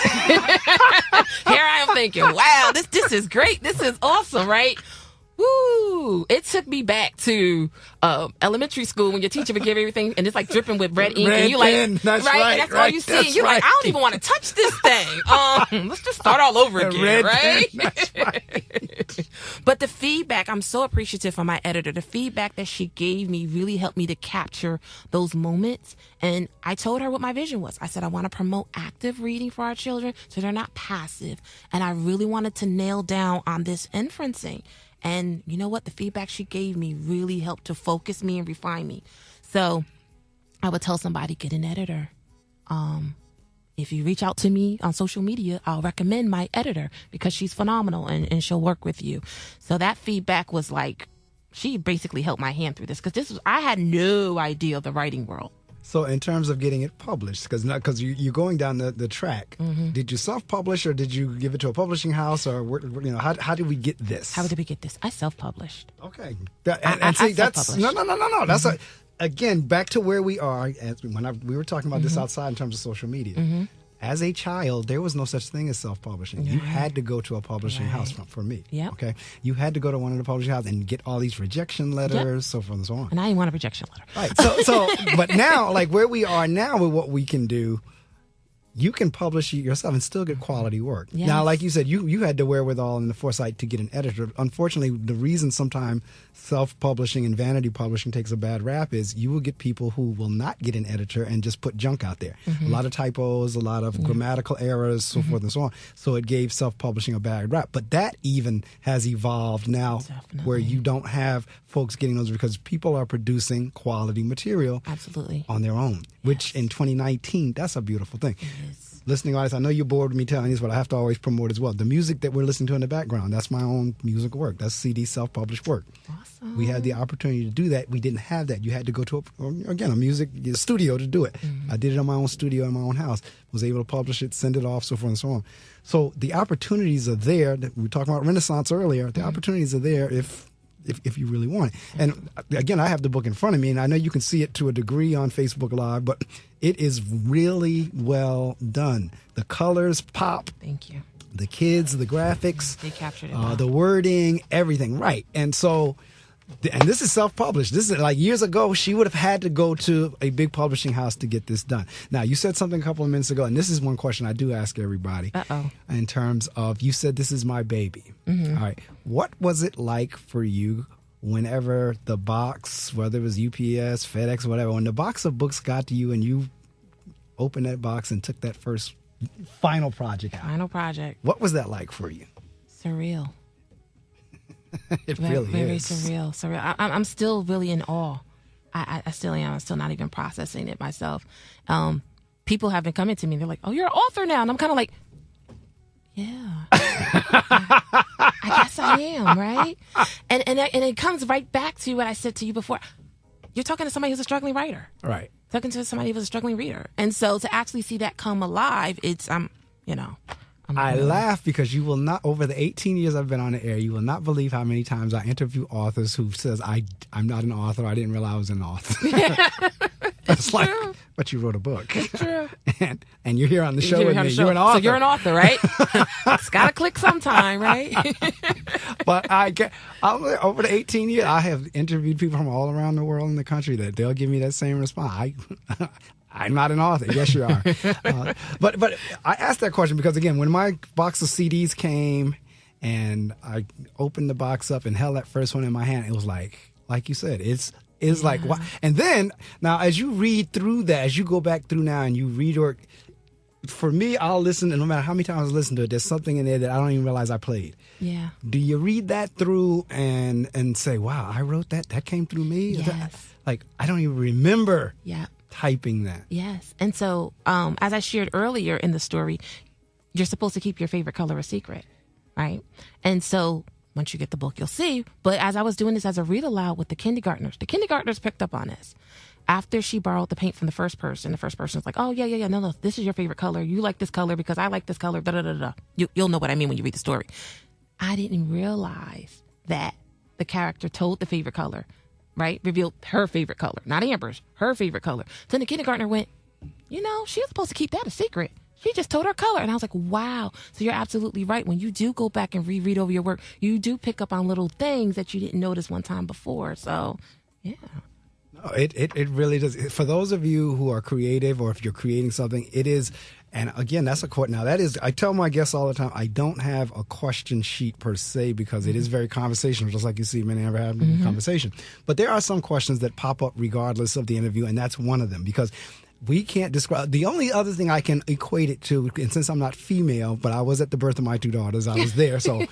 I am thinking, wow, this is great. This is awesome, right? Woo! It took me back to elementary school when your teacher would give everything and it's like dripping with red ink, and you like, that's right? And that's all you see. You're like, I don't even want to touch this thing. Let's just start all over again, right? That's right. But the feedback, I'm so appreciative for my editor. The feedback that she gave me really helped me to capture those moments. And I told her what my vision was. I said, I want to promote active reading for our children so they're not passive. And I really wanted to nail down on this inferencing. And you know what? The feedback she gave me really helped to focus me and refine me. So I would tell somebody, get an editor. If you reach out to me on social media, I'll recommend my editor because she's phenomenal and she'll work with you. So that feedback was like, she basically held my hand through this because I had no idea of the writing world. So in terms of getting it published, because you're going down the track, did you self-publish or did you give it to a publishing house, or how did we get this? How did we get this? I self-published. Okay, I that's no. That's again back to where we are. We were talking about this outside in terms of social media. As a child, there was no such thing as self-publishing. You had to go to a publishing house for me. Yeah. Okay. You had to go to one of the publishing houses and get all these rejection letters, so forth and so on. And I didn't want a rejection letter. Right. So, but now, like where we are now with what we can do, you can publish it yourself and still get quality work. Yes. Now, like you said, you had the wherewithal and the foresight to get an editor. Unfortunately, the reason sometimes self-publishing and vanity publishing takes a bad rap is you will get people who will not get an editor and just put junk out there. A lot of typos, a lot of grammatical errors, so forth and so on. So it gave self-publishing a bad rap. But that even has evolved now where you don't have folks getting those because people are producing quality material on their own, which in 2019, that's a beautiful thing. Listening audience, I know you're bored with me telling this, but I have to always promote as well. The music that we're listening to in the background, that's my own musical work. That's CD self-published work. Awesome. We had the opportunity to do that. We didn't have that. You had to go to, a music studio to do it. I did it in my own studio in my own house. Was able to publish it, send it off, so forth and so on. So the opportunities are there. We were talking about Renaissance earlier. The opportunities are there if you really want it. And again, I have the book in front of me, and I know you can see it to a degree on Facebook Live, but it is really well done. The colors pop. Thank you. The kids, the graphics. They captured it. The wording, everything. Right. And so, and this is self-published. This is like years ago, she would have had to go to a big publishing house to get this done. Now, you said something a couple of minutes ago, and this is one question I do ask everybody. In terms of, you said this is my baby. All right. What was it like for you whenever the box, whether it was UPS, FedEx, whatever, when the box of books got to you and you opened that box and took that first final project out? Final project. What was that like for you? Surreal. It really very is. Surreal. I'm still really in awe. I still am. I'm still not even processing it myself. People have been coming to me. They're like, "Oh, you're an author now," and I'm kind of like, "Yeah, I guess I am, right?" And it comes right back to what I said to you before. You're talking to somebody who's a struggling writer, right? Talking to somebody who's a struggling reader, and so to actually see that come alive, it's I laugh because you will not, over the 18 years I've been on the air, you will not believe how many times I interview authors who says, I'm not an author. I didn't realize I was an author. It's like, but you wrote a book. It's true. and you're here on the show with me. You're an author. So you're an author, right? It's got to click sometime, right? But over the 18 years, I have interviewed people from all around the world in the country that they'll give me that same response. I'm not an author. Yes, you are. But I asked that question because, again, when my box of CDs came and I opened the box up and held that first one in my hand, it was like you said, it's like, wow. And then, now, as you read through that, as you go back through now and you read, or for me, I'll listen, and no matter how many times I listen to it, there's something in there that I don't even realize I played. Yeah. Do you read that through and say, wow, I wrote that? That came through me? Yes. I don't even remember. Yeah. Typing that. Yes. And so, as I shared earlier in the story, you're supposed to keep your favorite color a secret, right? And so once you get the book, you'll see. But as I was doing this as a read aloud with the kindergartners picked up on this. After she borrowed the paint from the first person was like, oh, yeah, no, this is your favorite color. You like this color because I like this color, da-da-da-da. You'll know what I mean when you read the story. I didn't realize that the character told the favorite color, right? Revealed her favorite color, not Amber's, her favorite color. Then the kindergartner went, she was supposed to keep that a secret. She just told her color. And I was like, wow. So you're absolutely right. When you do go back and reread over your work, you do pick up on little things that you didn't notice one time before. So, yeah. No, it really does. For those of you who are creative, or if you're creating something, it is. And again, that's a quote. Now, that is, I tell my guests all the time, I don't have a question sheet per se because it is very conversational, just like you see many ever have a conversation. But there are some questions that pop up regardless of the interview, and that's one of them, because we can't describe. The only other thing I can equate it to, and since I'm not female, but I was at the birth of my two daughters, I was there, so.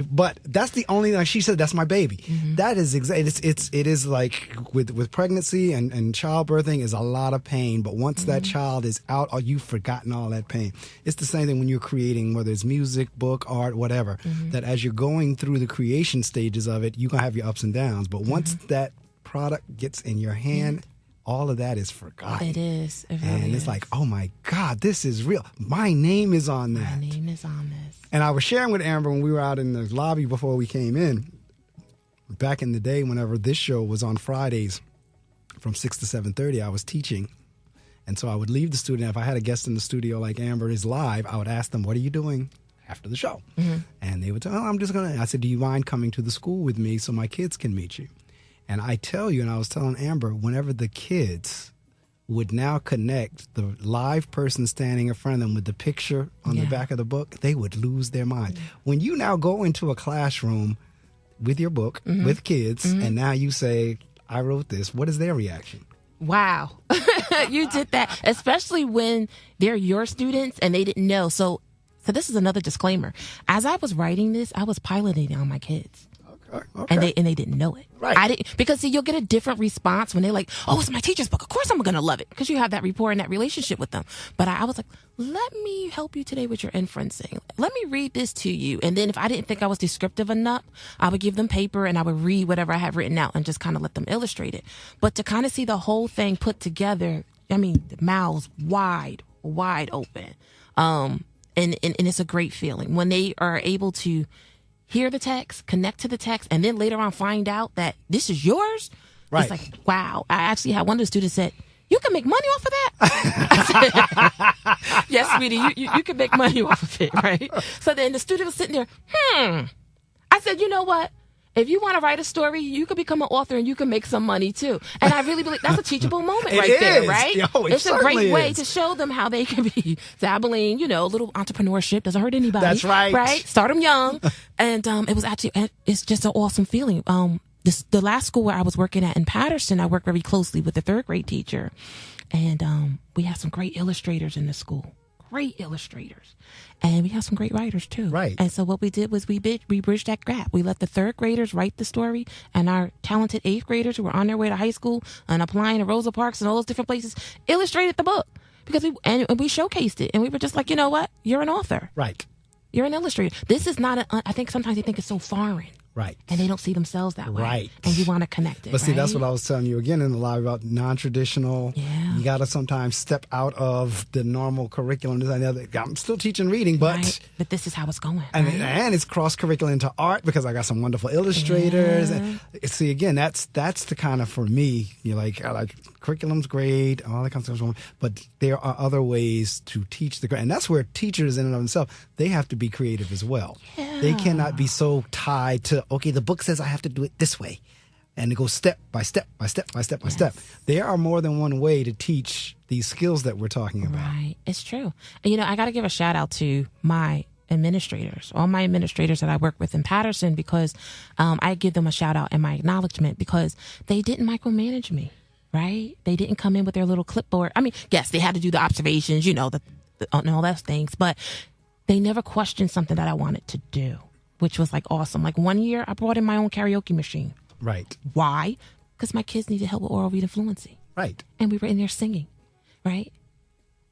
But that's the only thing. She said, that's my baby. That is exactly. It is like with pregnancy and childbirthing is a lot of pain. But once that child is out, you've forgotten all that pain. It's the same thing when you're creating, whether it's music, book, art, whatever. That as you're going through the creation stages of it, you're gonna have your ups and downs. But once that product gets in your hand, all of that is forgotten. It is. It really and it's like, oh my God, this is real. My name is on that. My name is on this. And I was sharing with Amber when we were out in the lobby before we came in, back in the day, whenever this show was on Fridays from 6 to 7:30, I was teaching. And so I would leave the studio. If I had a guest in the studio like Amber is live, I would ask them, what are you doing after the show? And they would tell, I'm just going to. I said, do you mind coming to the school with me so my kids can meet you? And I tell you, and I was telling Amber, whenever the kids would now connect the live person standing in front of them with the picture on the back of the book, they would lose their mind. When you now go into a classroom with your book, with kids, and now you say, I wrote this, what is their reaction? Wow. You did that, especially when they're your students and they didn't know. So this is another disclaimer. As I was writing this, I was piloting on my kids. Okay. And they didn't know it. Right. I didn't, because see, you'll get a different response when they're like, oh, it's my teacher's book. Of course I'm going to love it, because you have that rapport and that relationship with them. But I was like, let me help you today with your inferencing. Let me read this to you. And then if I didn't think I was descriptive enough, I would give them paper and I would read whatever I have written out and just kind of let them illustrate it. But to kind of see the whole thing put together, I mean, the mouths wide open. And it's a great feeling when they are able to hear the text, connect to the text, and then later on find out that this is yours. Right. It's like, wow. I actually had one of the students said, you can make money off of that? I said, yes, sweetie, you can make money off of it, right? So then the student was sitting there, I said, you know what? If you want to write a story, you could become an author and you can make some money too. And I really believe that's a teachable moment there, right? It's a great way to show them how they can be dabbling, little entrepreneurship. Doesn't hurt anybody. That's right. Right? Start them young. And it was actually, it's just an awesome feeling. The last school where I was working at in Patterson, I worked very closely with the third grade teacher. And we had some great illustrators in the school. Great illustrators. And we have some great writers too. Right. And so what we did was we bridged that gap. We let the third graders write the story, and our talented eighth graders who were on their way to high school and applying to Rosa Parks and all those different places illustrated the book, because we showcased it, and we were just like, you know what? You're an author. Right. You're an illustrator. This is not I think sometimes they think it's so foreign. Right. And they don't see themselves that way. Right. And you want to connect it. But see, right? that's what I was telling you again in the live about non-traditional. Yeah. You got to sometimes step out of the normal curriculum. I'm still teaching reading, but... Right. But this is how it's going. And it's cross-curricular into art because I got some wonderful illustrators. Yeah. And see, again, that's the kind of, for me, I like curriculum's great, all that kind of stuff, but there are other ways to teach and that's where teachers in and of themselves, they have to be creative as well. Yeah. They cannot be so tied to, okay, the book says I have to do it this way. And to go step by step by step by step by step. There are more than one way to teach these skills that we're talking about. Right. It's true. And, I got to give a shout out to my administrators, all my administrators that I work with in Patterson, because I give them a shout out and my acknowledgement because they didn't micromanage me, right? They didn't come in with their little clipboard. I mean, yes, they had to do the observations, and all those things, but they never questioned something that I wanted to do, which was like awesome. Like one year I brought in my own karaoke machine. Right. Why? Because my kids needed help with oral reading fluency. Right. And we were in there singing, right?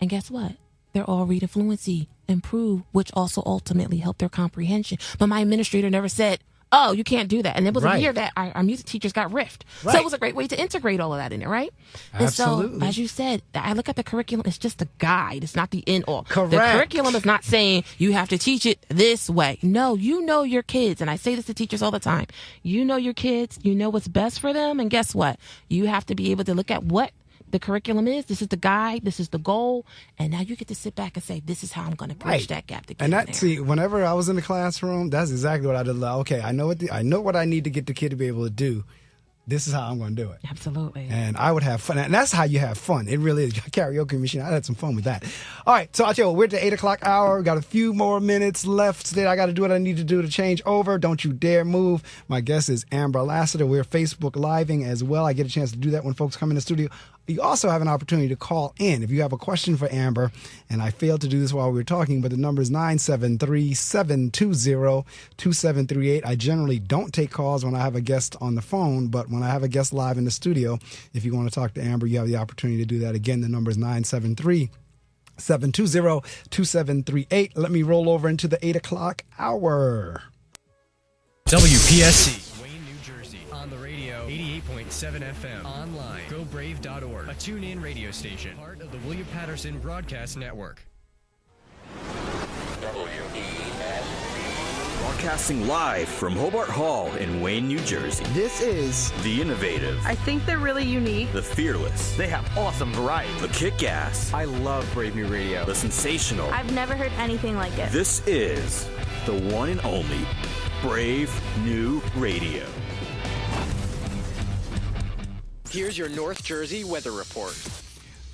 And guess what? Their oral reading fluency improved, which also ultimately helped their comprehension. But my administrator never said, oh, you can't do that. And it was a year that our music teachers got riffed. Right. So it was a great way to integrate all of that in there, right? Absolutely. And so, as you said, I look at the curriculum, it's just a guide. It's not the end-all. Correct. The curriculum is not saying you have to teach it this way. No, you know your kids. And I say this to teachers all the time. You know your kids. You know what's best for them. And guess what? You have to be able to look at what the curriculum is. This is the guide. This is the goal. And now you get to sit back and say, this is how I'm going to bridge that gap to get and see, whenever I was in the classroom, that's exactly what I did. Okay, I know what I need to get the kid to be able to do. This is how I'm going to do it. Absolutely. And I would have fun. And that's how you have fun. It really is. Karaoke machine. I had some fun with that. All right. So I'll tell you what, we're at the 8 o'clock hour. We got a few more minutes left. Today I got to do what I need to do to change over. Don't you dare move. My guest is Amber Lassiter. We're Facebook Living as well. I get a chance to do that when folks come in the studio. You also have an opportunity to call in if you have a question for Amber, and I failed to do this while we were talking, but the number is 973-720-2738. I generally don't take calls when I have a guest on the phone, but when I have a guest live in the studio, if you want to talk to Amber, you have the opportunity to do that. Again, the number is 973-720-2738. Let me roll over into the 8 o'clock hour. WPSC. On the radio, 88.7 FM. Online, gobrave.org. A tune-in radio station. Part of the William Patterson Broadcast Network. Broadcasting live from Hobart Hall in Wayne, New Jersey. This is The Innovative. I think they're really unique. The Fearless. They have awesome variety. The Kick-Ass. I love Brave New Radio. The Sensational. I've never heard anything like it. This is the one and only Brave New Radio. Here's your North Jersey weather report.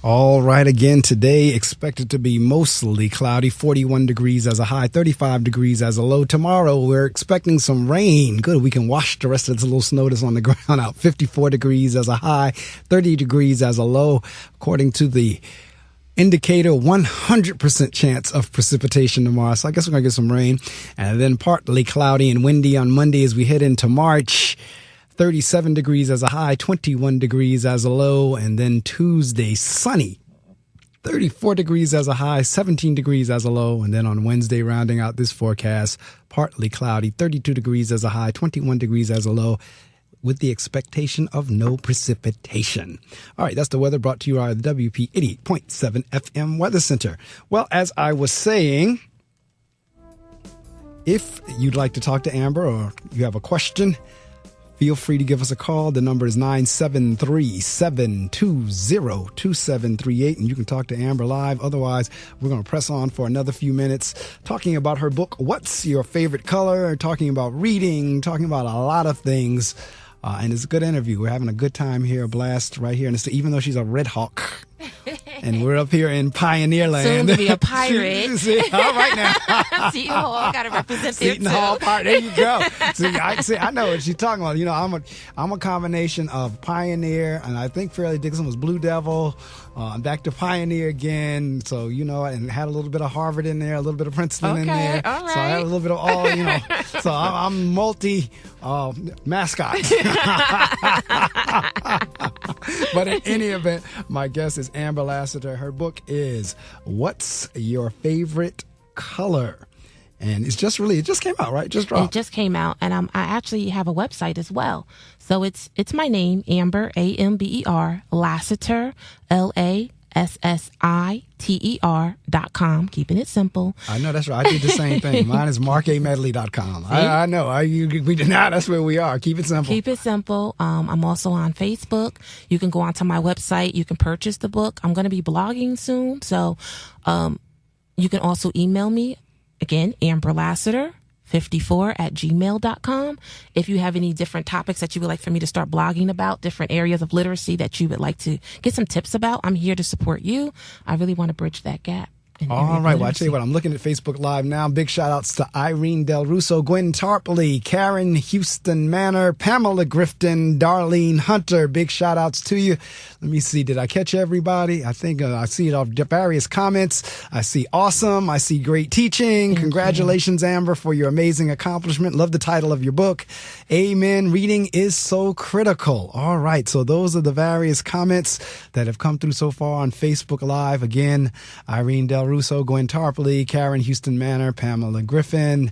All right, again, today expected to be mostly cloudy, 41 degrees as a high, 35 degrees as a low. Tomorrow, we're expecting some rain. Good, we can wash the rest of this little snow that's on the ground out. 54 degrees as a high, 30 degrees as a low. According to the indicator, 100% chance of precipitation tomorrow. So I guess we're going to get some rain. And then partly cloudy and windy on Monday as we head into March. 37 degrees as a high, 21 degrees as a low, and then Tuesday, sunny. 34 degrees as a high, 17 degrees as a low, and then on Wednesday, rounding out this forecast, partly cloudy, 32 degrees as a high, 21 degrees as a low, with the expectation of no precipitation. All right, that's the weather brought to you by the WP 88.7 FM Weather Center. Well, as I was saying, if you'd like to talk to Amber or you have a question, feel free to give us a call. The number is 973-720-2738, and you can talk to Amber live. Otherwise, we're going to press on for another few minutes talking about her book, What's Your Favorite Color? Talking about reading, talking about a lot of things. And it's a good interview. We're having a good time here, a blast right here. And even though she's a Red Hawk, and we're up here in Pioneer Land. Soon to be a pirate. See, all right now. Seton Hall, got to represent Seton Hall Park. There you go. I know what she's talking about. You know, I'm a combination of Pioneer, and I think Fairleigh Dickinson was Blue Devil. I'm back to Pioneer again. So, you know, and had a little bit of Harvard in there, a little bit of Princeton in there. All right. So I had a little bit of all, you know. So I'm multi mascot. But in any event, my guest is Amber Lassiter. Her book is What's Your Favorite Color? And it just came out, right? Just dropped. It just came out, and I actually have a website as well. So it's my name, Amber, Amber, Lassiter, LASSITER.com. Keeping it simple. I know, that's right. I did the same thing. Mine is marcmedley.com. I know. We did not. That's where we are. Keep it simple. Keep it simple. I'm also on Facebook. You can go onto my website. You can purchase the book. I'm going to be blogging soon. So you can also email me. Again, Amber Lassiter 54@gmail.com. If you have any different topics that you would like for me to start blogging about, different areas of literacy that you would like to get some tips about, I'm here to support you. I really want to bridge that gap. All right. Well, I tell you what, I'm looking at Facebook Live now. Big shout outs to Irene Del Russo, Gwen Tarpley, Karen Houston Manor, Pamela Grifton, Darlene Hunter. Big shout outs to you. Let me see. Did I catch everybody? I think I see it off various comments. I see awesome. I see great teaching. Congratulations, Amber, for your amazing accomplishment. Love the title of your book. Amen. Reading is so critical. All right. So those are the various comments that have come through so far on Facebook Live. Again, Irene Del Russo, Gwen Tarpley, Karen Houston Manor, Pamela Griffin,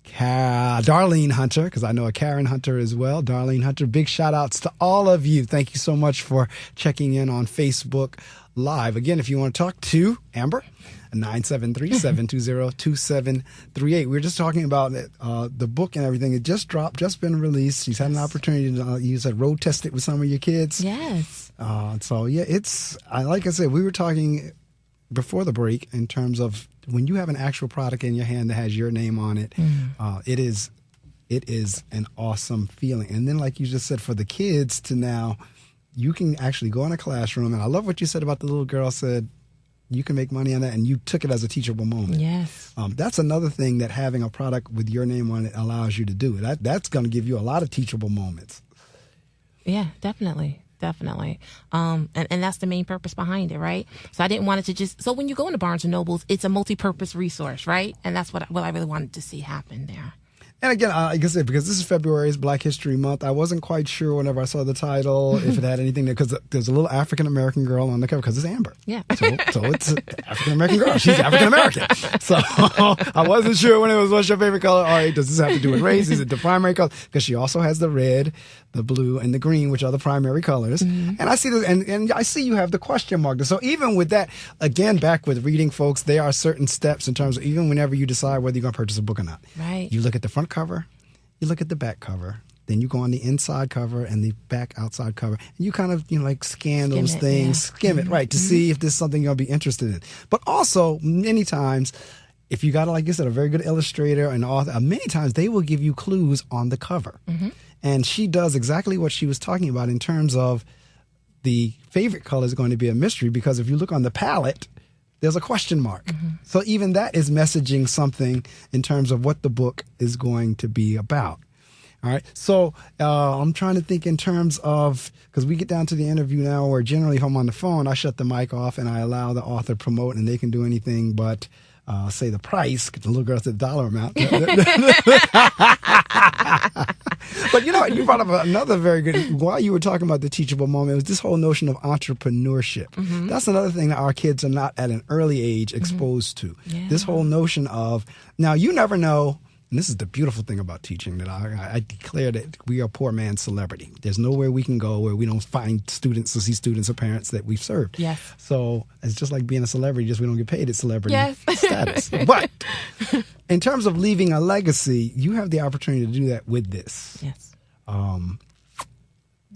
Darlene Hunter, because I know a Karen Hunter as well. Darlene Hunter, big shout outs to all of you. Thank you so much for checking in on Facebook Live. Again, if you want to talk to Amber, 973-720-2738. We were just talking about the book and everything. It just dropped, just been released. She's had an opportunity to use it, road test it with some of your kids. Yes. So yeah, like I said, we were talking before the break in terms of when you have an actual product in your hand that has your name on it, it is an awesome feeling. And then, like you just said, for the kids to now, you can actually go in a classroom. And I love what you said about the little girl said, you can make money on that, and you took it as a teachable moment. Yes. That's another thing that having a product with your name on it allows you to do. That's going to give you a lot of teachable moments. Yeah, definitely. Definitely. And that's the main purpose behind it, right? So I didn't want it to just, so when you go into Barnes and Nobles, it's a multi-purpose resource, right? And that's what I really wanted to see happen there. And again, like I said, because this is February, it's Black History Month, I wasn't quite sure whenever I saw the title if it had anything there, because there's a little African-American girl on the cover, because it's Amber. Yeah. So it's an African-American girl. She's African-American. So I wasn't sure when it was, what's your favorite color? All right, does this have to do with race? Is it the primary color? Because she also has the red, the blue, and the green, which are the primary colors. Mm-hmm. And I see this, and I see you have the question mark. So even with that, again, back with reading, folks, there are certain steps in terms of even whenever you decide whether you're going to purchase a book or not. Right. You look at the front cover, you look at the back cover, then you go on the inside cover and the back outside cover, and you kind of, scan those things, skim it, right, to see if there's something you'll be interested in. But also, many times, if you got, like you said, a very good illustrator and author, many times they will give you clues on the cover. Mm-hmm. And she does exactly what she was talking about in terms of the favorite color is going to be a mystery, because if you look on the palette, there's a question mark. Mm-hmm. So even that is messaging something in terms of what the book is going to be about. All right. So I'm trying to think in terms of, because we get down to the interview now where generally if I'm on the phone, I shut the mic off and I allow the author to promote, and they can do anything but say the price, because the little girl said the dollar amount. But you brought up another very good, while you were talking about the teachable moment, it was this whole notion of entrepreneurship. Mm-hmm. That's another thing that our kids are not at an early age exposed to. Yeah. This whole notion of, now you never know, and this is the beautiful thing about teaching, that I declare that we are poor man's celebrity. There's nowhere we can go where we don't find students or see students or parents that we've served. Yes. So it's just like being a celebrity, just we don't get paid at celebrity status. But in terms of leaving a legacy, you have the opportunity to do that with this. Yes.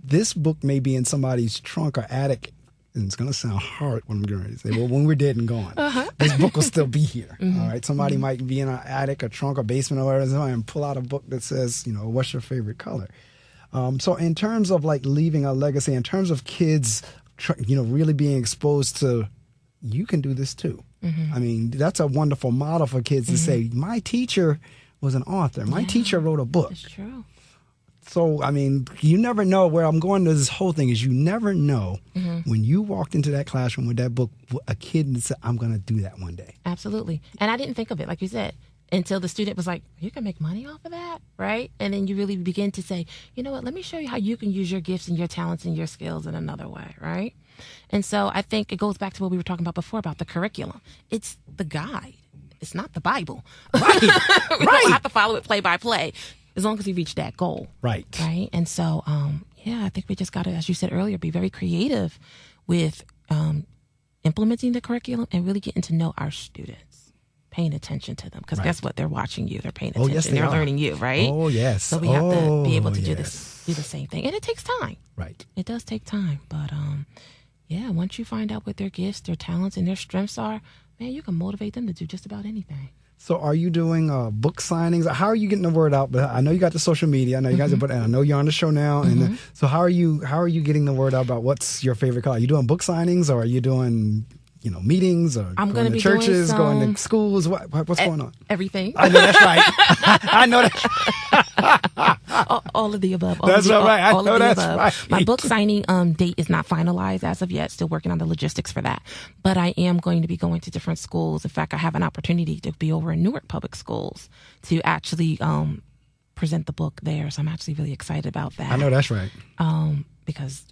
This book may be in somebody's trunk or attic, and it's going to sound hard when I'm going to say, well, when we're dead and gone, this book will still be here. Mm-hmm. All right. Somebody might be in an attic or trunk or basement or whatever and pull out a book that says, what's your favorite color? So in terms of like leaving a legacy, in terms of kids, really being exposed to, you can do this too. Mm-hmm. I mean, that's a wonderful model for kids to say, my teacher was an author. My teacher wrote a book. That's true. So, I mean, you never know. Where I'm going to this whole thing is, you never know when you walked into that classroom with that book, a kid said, I'm going to do that one day. Absolutely. And I didn't think of it, like you said, until the student was like, you can make money off of that, right? And then you really begin to say, you know what, let me show you how you can use your gifts and your talents and your skills in another way, right? And so I think it goes back to what we were talking about before about the curriculum. It's the guide. It's not the Bible. Right. We don't have to follow it play by play. as long as we reach that goal. Right. Right. And so, I think we just got to, as you said earlier, be very creative with implementing the curriculum and really getting to know our students, paying attention to them. Because guess what? They're watching you. They're paying attention. Yes, they're learning you, right? Oh, yes. So we have to be able to do the same thing. And it takes time. Right. It does take time. But, once you find out what their gifts, their talents, and their strengths are, man, you can motivate them to do just about anything. So are you doing book signings? How are you getting the word out? But I know you got the social media. I know you guys and I know you're on the show now. And so how are you getting the word out about what's your favorite color? Are you doing book signings, or are you doing meetings, or I'm going to be churches, doing going to schools? What's going on? Everything. I know that's right. I know that's all of the above. That's right. I know that's right. My book signing date is not finalized as of yet. Still working on the logistics for that. But I am going to be going to different schools. In fact, I have an opportunity to be over in Newark Public Schools to actually present the book there. So I'm actually really excited about that. I know that's right. Because,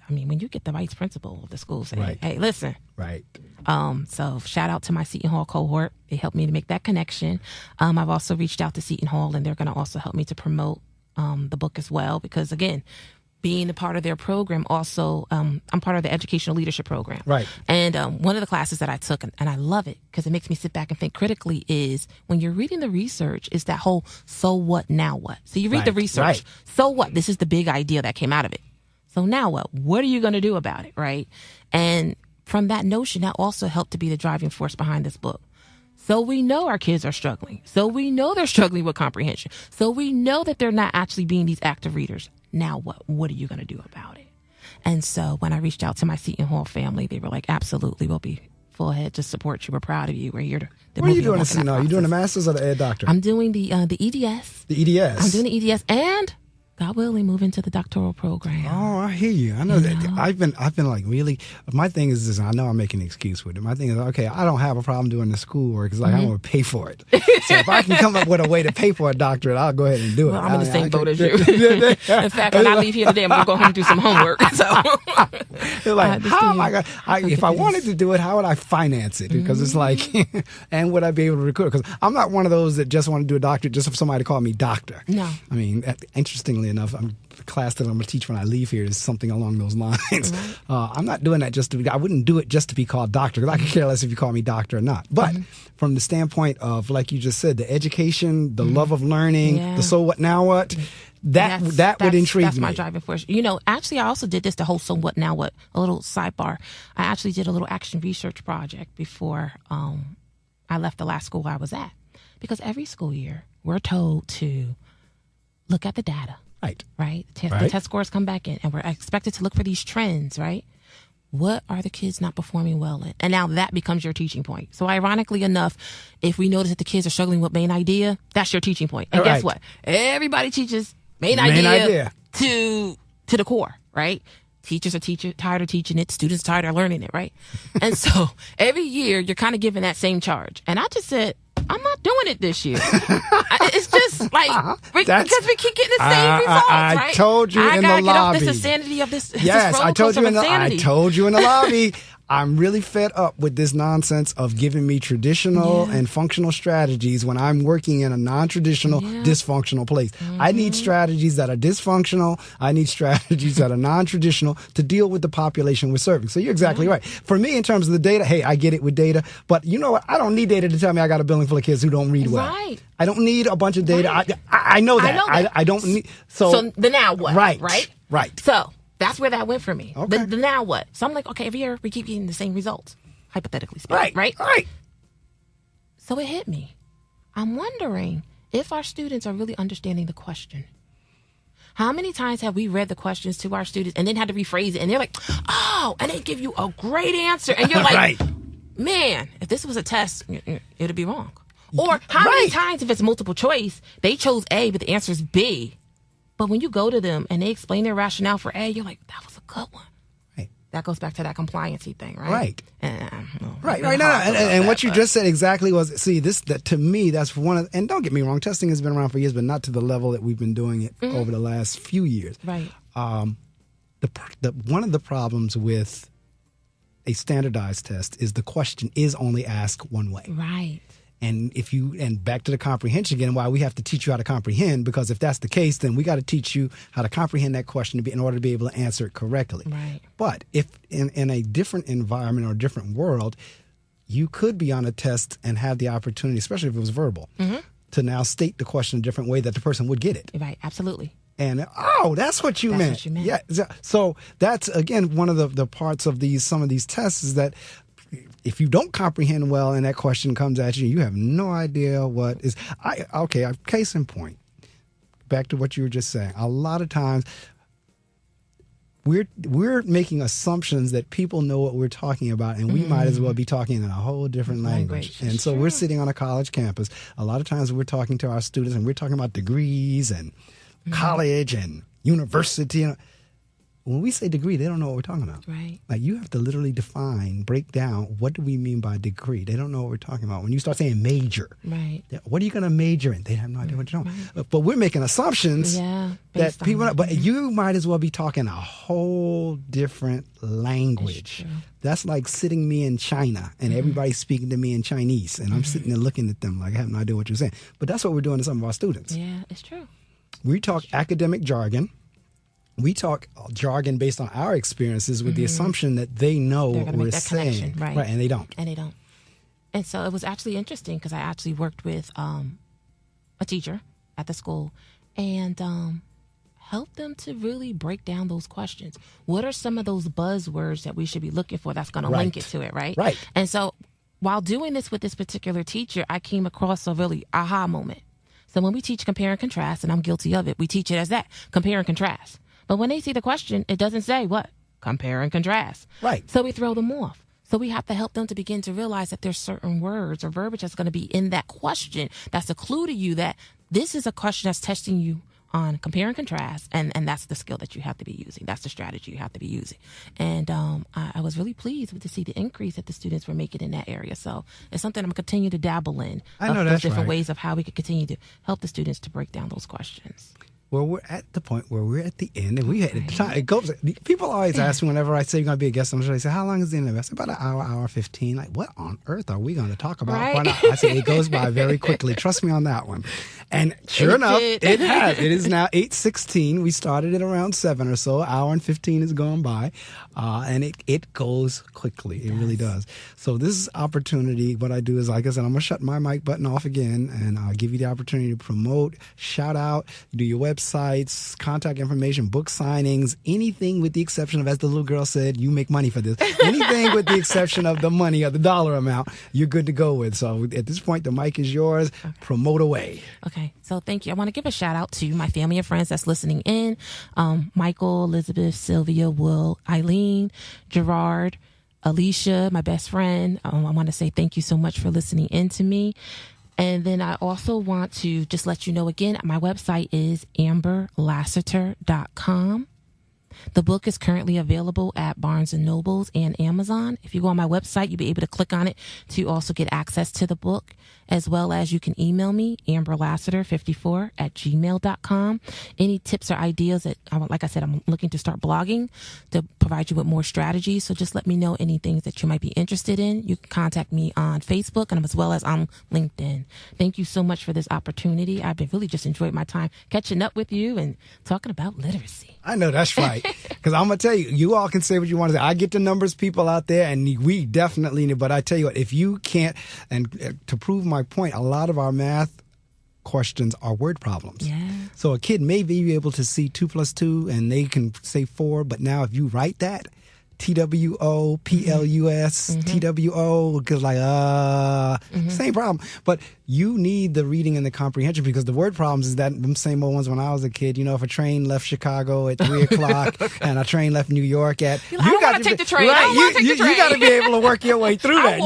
when you get the vice principal of the school saying, Right. hey, listen. Right. So shout out to my Seton Hall cohort. They helped me to make that connection. I've also reached out to Seton Hall, and they're going to also help me to promote the book as well. Because, again, being a part of their program also, I'm part of the educational leadership program. Right. And one of the classes that I took, and I love it because it makes me sit back and think critically, is when you're reading the research, is that whole so what, now what? So you read the research. Right. So what? This is the big idea that came out of it. So now what? What are you going to do about it, right? And from that notion, that also helped to be the driving force behind this book. So we know our kids are struggling. So we know they're struggling with comprehension. So we know that they're not actually being these active readers. Now what? What are you going to do about it? And so when I reached out to my Seton Hall family, they were like, absolutely, we'll be full ahead to support you. We're proud of you. We're here to. What are you doing at Seton Hall? Are you doing the master's or the ed doctor? I'm doing the EDS. The EDS. I'm doing the EDS and, God willing, move into the doctoral program. Oh, I hear you. I know that. I've been like really. My thing is this. I know I'm making an excuse with it. My thing is, okay, I don't have a problem doing the schoolwork. It's like I'm going to pay for it. So if I can come up with a way to pay for a doctorate, I'll go ahead and do it. Well, I'm in the same boat as you. In fact, when I leave here today, I'm going to go home and do some homework. So, it's like, how am I going? If I wanted to do it, how would I finance it? Because it's like, and would I be able to recruit? Because I'm not one of those that just want to do a doctorate just for somebody to call me doctor. No. I mean, interestingly enough, the class that I'm going to teach when I leave here is something along those lines. Right. I'm not doing that just to be, I wouldn't do it just to be called doctor, because I could care less if you call me doctor or not. But from the standpoint of, like you just said, the education, the love of learning, the so what, now what, that would intrigue me. That's my driving force. Actually, I also did this, the whole so what, now what, a little sidebar. I actually did a little action research project before I left the last school I was at. Because every school year, we're told to look at the data. Right. The test scores come back in, and we're expected to look for these trends, right? What are the kids not performing well in? And now that becomes your teaching point. So ironically enough, if we notice that the kids are struggling with main idea, that's your teaching point. And guess what? Everybody teaches main idea to the core, right? Teachers are tired of teaching it. Students are tired of learning it, right? And so every year you're kind of given that same charge. And I just said, I'm not doing it this year. It's just like, because we keep getting the same results, right? I told you in the lobby. I gotta get off this insanity of this. Yes, I told you in the lobby. I'm really fed up with this nonsense of giving me traditional and functional strategies when I'm working in a non-traditional, dysfunctional place. I need strategies that are dysfunctional. I need strategies that are non-traditional to deal with the population we're serving. So you're exactly right. For me, in terms of the data, hey, I get it with data. But you know what? I don't need data to tell me I got a building full of kids who don't read well. Right. I don't need a bunch of data. I know that. I don't need. So the now what? Right. So that's where that went for me. Okay. The now what? So I'm like, okay, every year we keep getting the same results, hypothetically speaking. Right. So it hit me. I'm wondering if our students are really understanding the question. How many times have we read the questions to our students and then had to rephrase it, and they're like, oh, and they give you a great answer, and you're like, man, if this was a test, it'd be wrong. Or how many times, if it's multiple choice, they chose A, but the answer is B. But when you go to them and they explain their rationale for A, you're like, that was a good one. Right. That goes back to that compliancy thing, right? Right. And what you just said exactly was, see, to me, that's one of, and don't get me wrong, testing has been around for years, but not to the level that we've been doing it over the last few years. Right. One of the problems with a standardized test is the question is only asked one way. Right. And back to the comprehension again, why we have to teach you how to comprehend, because if that's the case, then we got to teach you how to comprehend that question in order to be able to answer it correctly. Right. But if in a different environment or a different world, you could be on a test and have the opportunity, especially if it was verbal, to now state the question a different way that the person would get it. Right, absolutely. And, that's what you meant. What you meant. Yeah. So that's, again, one of the parts of some of these tests is that if you don't comprehend well and that question comes at you, you have no idea what is. Case in point, back to what you were just saying. A lot of times we're making assumptions that people know what we're talking about, and we might as well be talking in a whole different language. And so we're sitting on a college campus. A lot of times we're talking to our students, and we're talking about degrees and college and university. When we say degree, they don't know what we're talking about. Right. Like, you have to literally break down, what do we mean by degree? They don't know what we're talking about. When you start saying major, right? What are you going to major in? They have no idea what you're talking about. But we're making assumptions that people, but you might as well be talking a whole different language. That's like sitting me in China and everybody's speaking to me in Chinese, and I'm sitting there looking at them like I have no idea what you're saying. But that's what we're doing to some of our students. Yeah, it's true. We talk academic jargon. We talk jargon based on our experiences with the assumption that they know what we're saying. Right, and they don't. And so it was actually interesting because I actually worked with a teacher at the school and helped them to really break down those questions. What are some of those buzzwords that we should be looking for that's going to link it to it, right? Right. And so while doing this with this particular teacher, I came across a really aha moment. So when we teach compare and contrast, and I'm guilty of it, we teach it as that, compare and contrast. But when they see the question, it doesn't say what? Compare and contrast. Right. So we throw them off. So we have to help them to begin to realize that there's certain words or verbiage that's going to be in that question that's a clue to you that this is a question that's testing you on compare and contrast, and that's the skill that you have to be using. That's the strategy you have to be using. And I was really pleased to see the increase that the students were making in that area. So it's something I'm going to continue to dabble in. I know that's different ways of how we could continue to help the students to break down those questions. Well, we're at the point where we're at the end, and we had time. It goes. People always ask me whenever I say you're going to be a guest on the show. They say, "How long is the interview?" I say, "About an hour 15." Like, what on earth are we going to talk about? Right. Why not? I say it goes by very quickly. Trust me on that one. And sure enough, it has. It is now 8:16. We started at around 7 or so. An hour and 15 has gone by, and it goes quickly. It really does. So this is opportunity. What I do is, like I said, I'm going to shut my mic button off again, and I'll give you the opportunity to promote, shout out, do your websites, contact information, book signings, anything with the exception of, as the little girl said, you make money for this. Anything with the exception of the money or the dollar amount, you're good to go with. So at this point, the mic is yours. Okay. Promote away. Okay. So thank you. I want to give a shout out to my family and friends that's listening in. Michael, Elizabeth, Sylvia, Will, Eileen, Gerard, Alicia, my best friend. I want to say thank you so much for listening in to me. And then I also want to just let you know again, my website is amberlassiter.com. The book is currently available at Barnes & Nobles and Amazon. If you go on my website, you'll be able to click on it to also get access to the book, as well as you can email me, amberlassiter54@gmail.com. Any tips or ideas that, like I said, I'm looking to start blogging to provide you with more strategies. So just let me know any things that you might be interested in. You can contact me on Facebook and as well as on LinkedIn. Thank you so much for this opportunity. I've really just enjoyed my time catching up with you and talking about literacy. I know that's right. Because I'm going to tell you, you all can say what you want to say. I get the numbers people out there, and we definitely need. But I tell you what, if you can't, and to prove my point, a lot of our math questions are word problems. Yeah. So a kid may be able to see 2 + 2, and they can say 4. But now if you write that, TWO, PLUS, TWO, because same problem. But you need the reading and the comprehension, because the word problems is that them same old ones when I was a kid. You know, if a train left Chicago at 3 o'clock and a train left New York at... I don't want to take the train. Right, I don't want to take the train. You got to be able to work your way through that.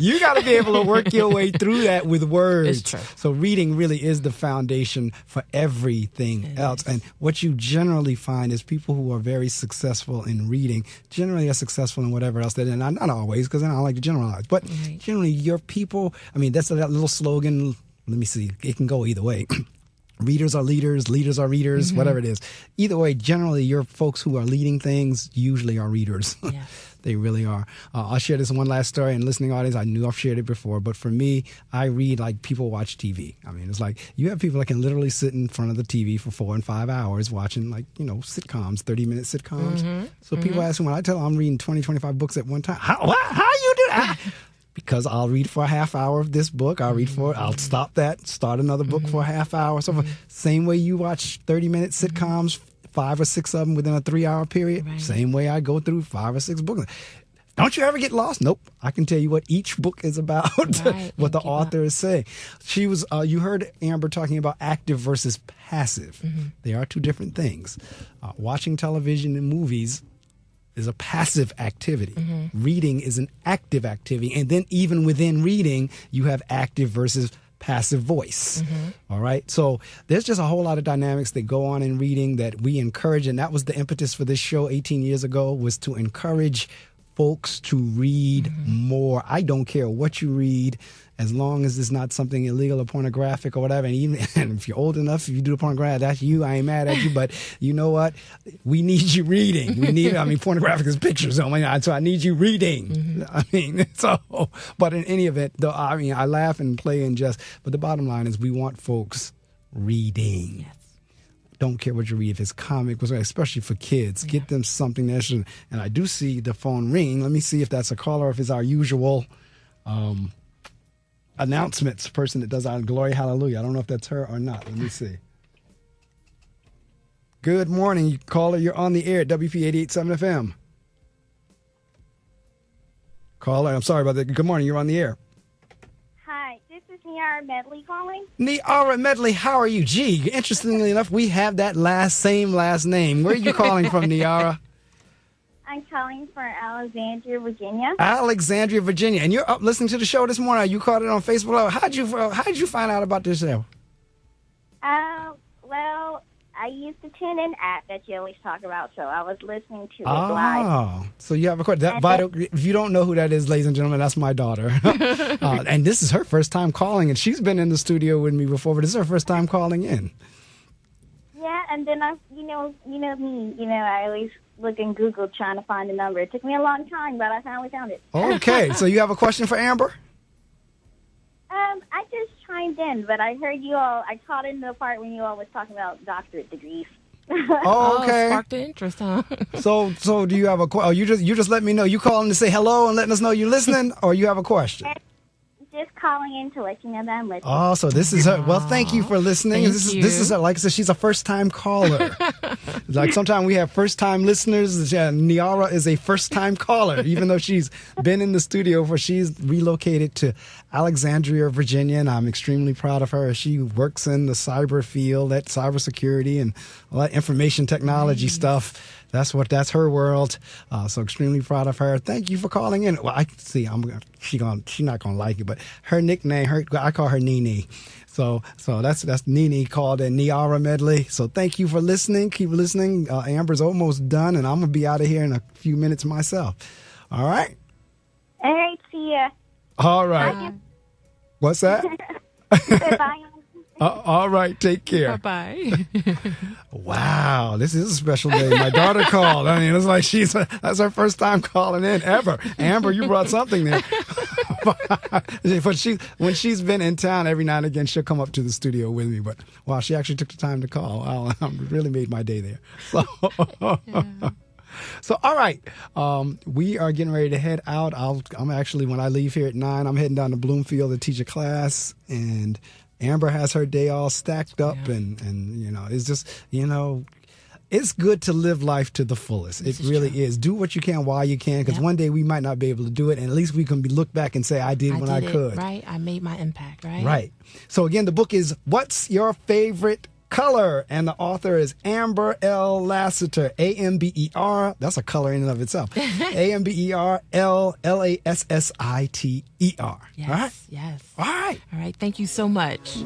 You got to be able to work your way through that with words. It's true. So reading really is the foundation for everything else. And what you generally find is people who are very successful in reading generally are successful in whatever else they're in. Not always, because I don't like to generalize, but generally your people, I mean, that's that little slogan. Let me see. It can go either way. readers are leaders, leaders are readers, whatever it is. Either way, generally, your folks who are leading things usually are readers. Yeah. They really are. I'll share this one last story. And listening audience, I knew I've shared it before, but for me, I read like people watch TV. I mean, it's like you have people that can literally sit in front of the TV for 4 and 5 hours watching like, sitcoms, 30-minute sitcoms. So people ask me when I tell them I'm reading 20, 25 books at one time. How you do that? Because I'll read for a half hour of this book. I'll stop that, start another book for a half hour. So same way you watch 30-minute sitcoms, 5 or 6 of them within a 3-hour period. Right. Same way I go through 5 or 6 books. Don't you ever get lost? Nope. I can tell you what each book is about, what the author is saying. She was. You heard Amber talking about active versus passive. They are two different things. Watching television and movies is a passive activity. Reading is an active activity. And then even within reading, you have active versus passive voice. All right. So there's just a whole lot of dynamics that go on in reading that we encourage. And that was the impetus for this show 18 years ago, was to encourage folks to read more. I don't care what you read, as long as it's not something illegal or pornographic or whatever. And even and if you're old enough, if you do the pornographic, that's you. I ain't mad at you. But you know what? We need you reading. We need, pornographic is pictures. So I need you reading. But in any event, though, I laugh and play and jest. But the bottom line is we want folks reading. Yes. Don't care what you read. If it's comic, especially for kids, get them something that should. And I do see the phone ring. Let me see if that's a caller or if it's our usual announcements person that does our Glory Hallelujah. I don't know if that's her or not. Let me see. Good morning, caller. You're on the air at WP 88.7 FM. Caller, I'm sorry about that. Good morning. You're on the air. Hi, this is Marc Medley calling. Marc Medley, how are you? Gee, interestingly enough, we have that same last name. Where are you calling from, Niara? I'm calling from Alexandria, Virginia. Alexandria, Virginia. And you're up listening to the show this morning. You caught it on Facebook. How'd you find out about this show? Well, I used the TuneIn app that you always talk about, so I was listening to it live. Oh, so you have a question. If you don't know who that is, ladies and gentlemen, that's my daughter. And this is her first time calling, and she's been in the studio with me before, but this is her first time calling in. Yeah, and then you know me, I always look in Google trying to find the number. It took me a long time, but I finally found it. Okay, so you have a question for Amber? I just chimed in, but I heard you all. I caught in the part when you all was talking about doctorate degrees. Oh, okay. Sparked the interest, huh? So do you have a question? Oh, you just let me know. You calling to say hello and letting us know you're listening, or you have a question? Just calling in to let you know that I'm listening. Oh, so this is her. Well, thank you for listening. This is her, like I said, she's a first time caller. Like sometimes we have first time listeners. Niara is a first time caller, even though she's been in the studio. She's relocated to Alexandria, Virginia, and I'm extremely proud of her. She works in the cyber field, at cybersecurity and all that information technology stuff. That's her world. So extremely proud of her. Thank you for calling in. Well, I see. She's not gonna like it, but her nickname, I call her Nene. So that's Nene called in Niara Medley. So thank you for listening. Keep listening. Amber's almost done, and I'm gonna be out of here in a few minutes myself. All right. All right. See ya. All right. Bye. What's that? Bye. All right, take care. Bye-bye. Wow, this is a special day. My daughter called. I mean, it's like that's her first time calling in ever. Amber, you brought something there. But when she's been in town, every now and again, she'll come up to the studio with me. But wow, she actually took the time to call. Really made my day there. So, all right, we are getting ready to head out. I'm actually, when I leave here at 9, I'm heading down to Bloomfield to teach a class, and Amber has her day all stacked up, and it's just, it's good to live life to the fullest. It really is. Do what you can while you can, because one day we might not be able to do it, and at least we can look back and say, I did when I could. Right, I made my impact, right? Right. So again, the book is What's Your Favorite Color? And the author is Amber L. Lassiter, A-M-B-E-R. That's a color in and of itself. A-M-B-E-R L-L-A-S-S-I-T-E-R. Yes, all right? yes. All right. Thank you so much.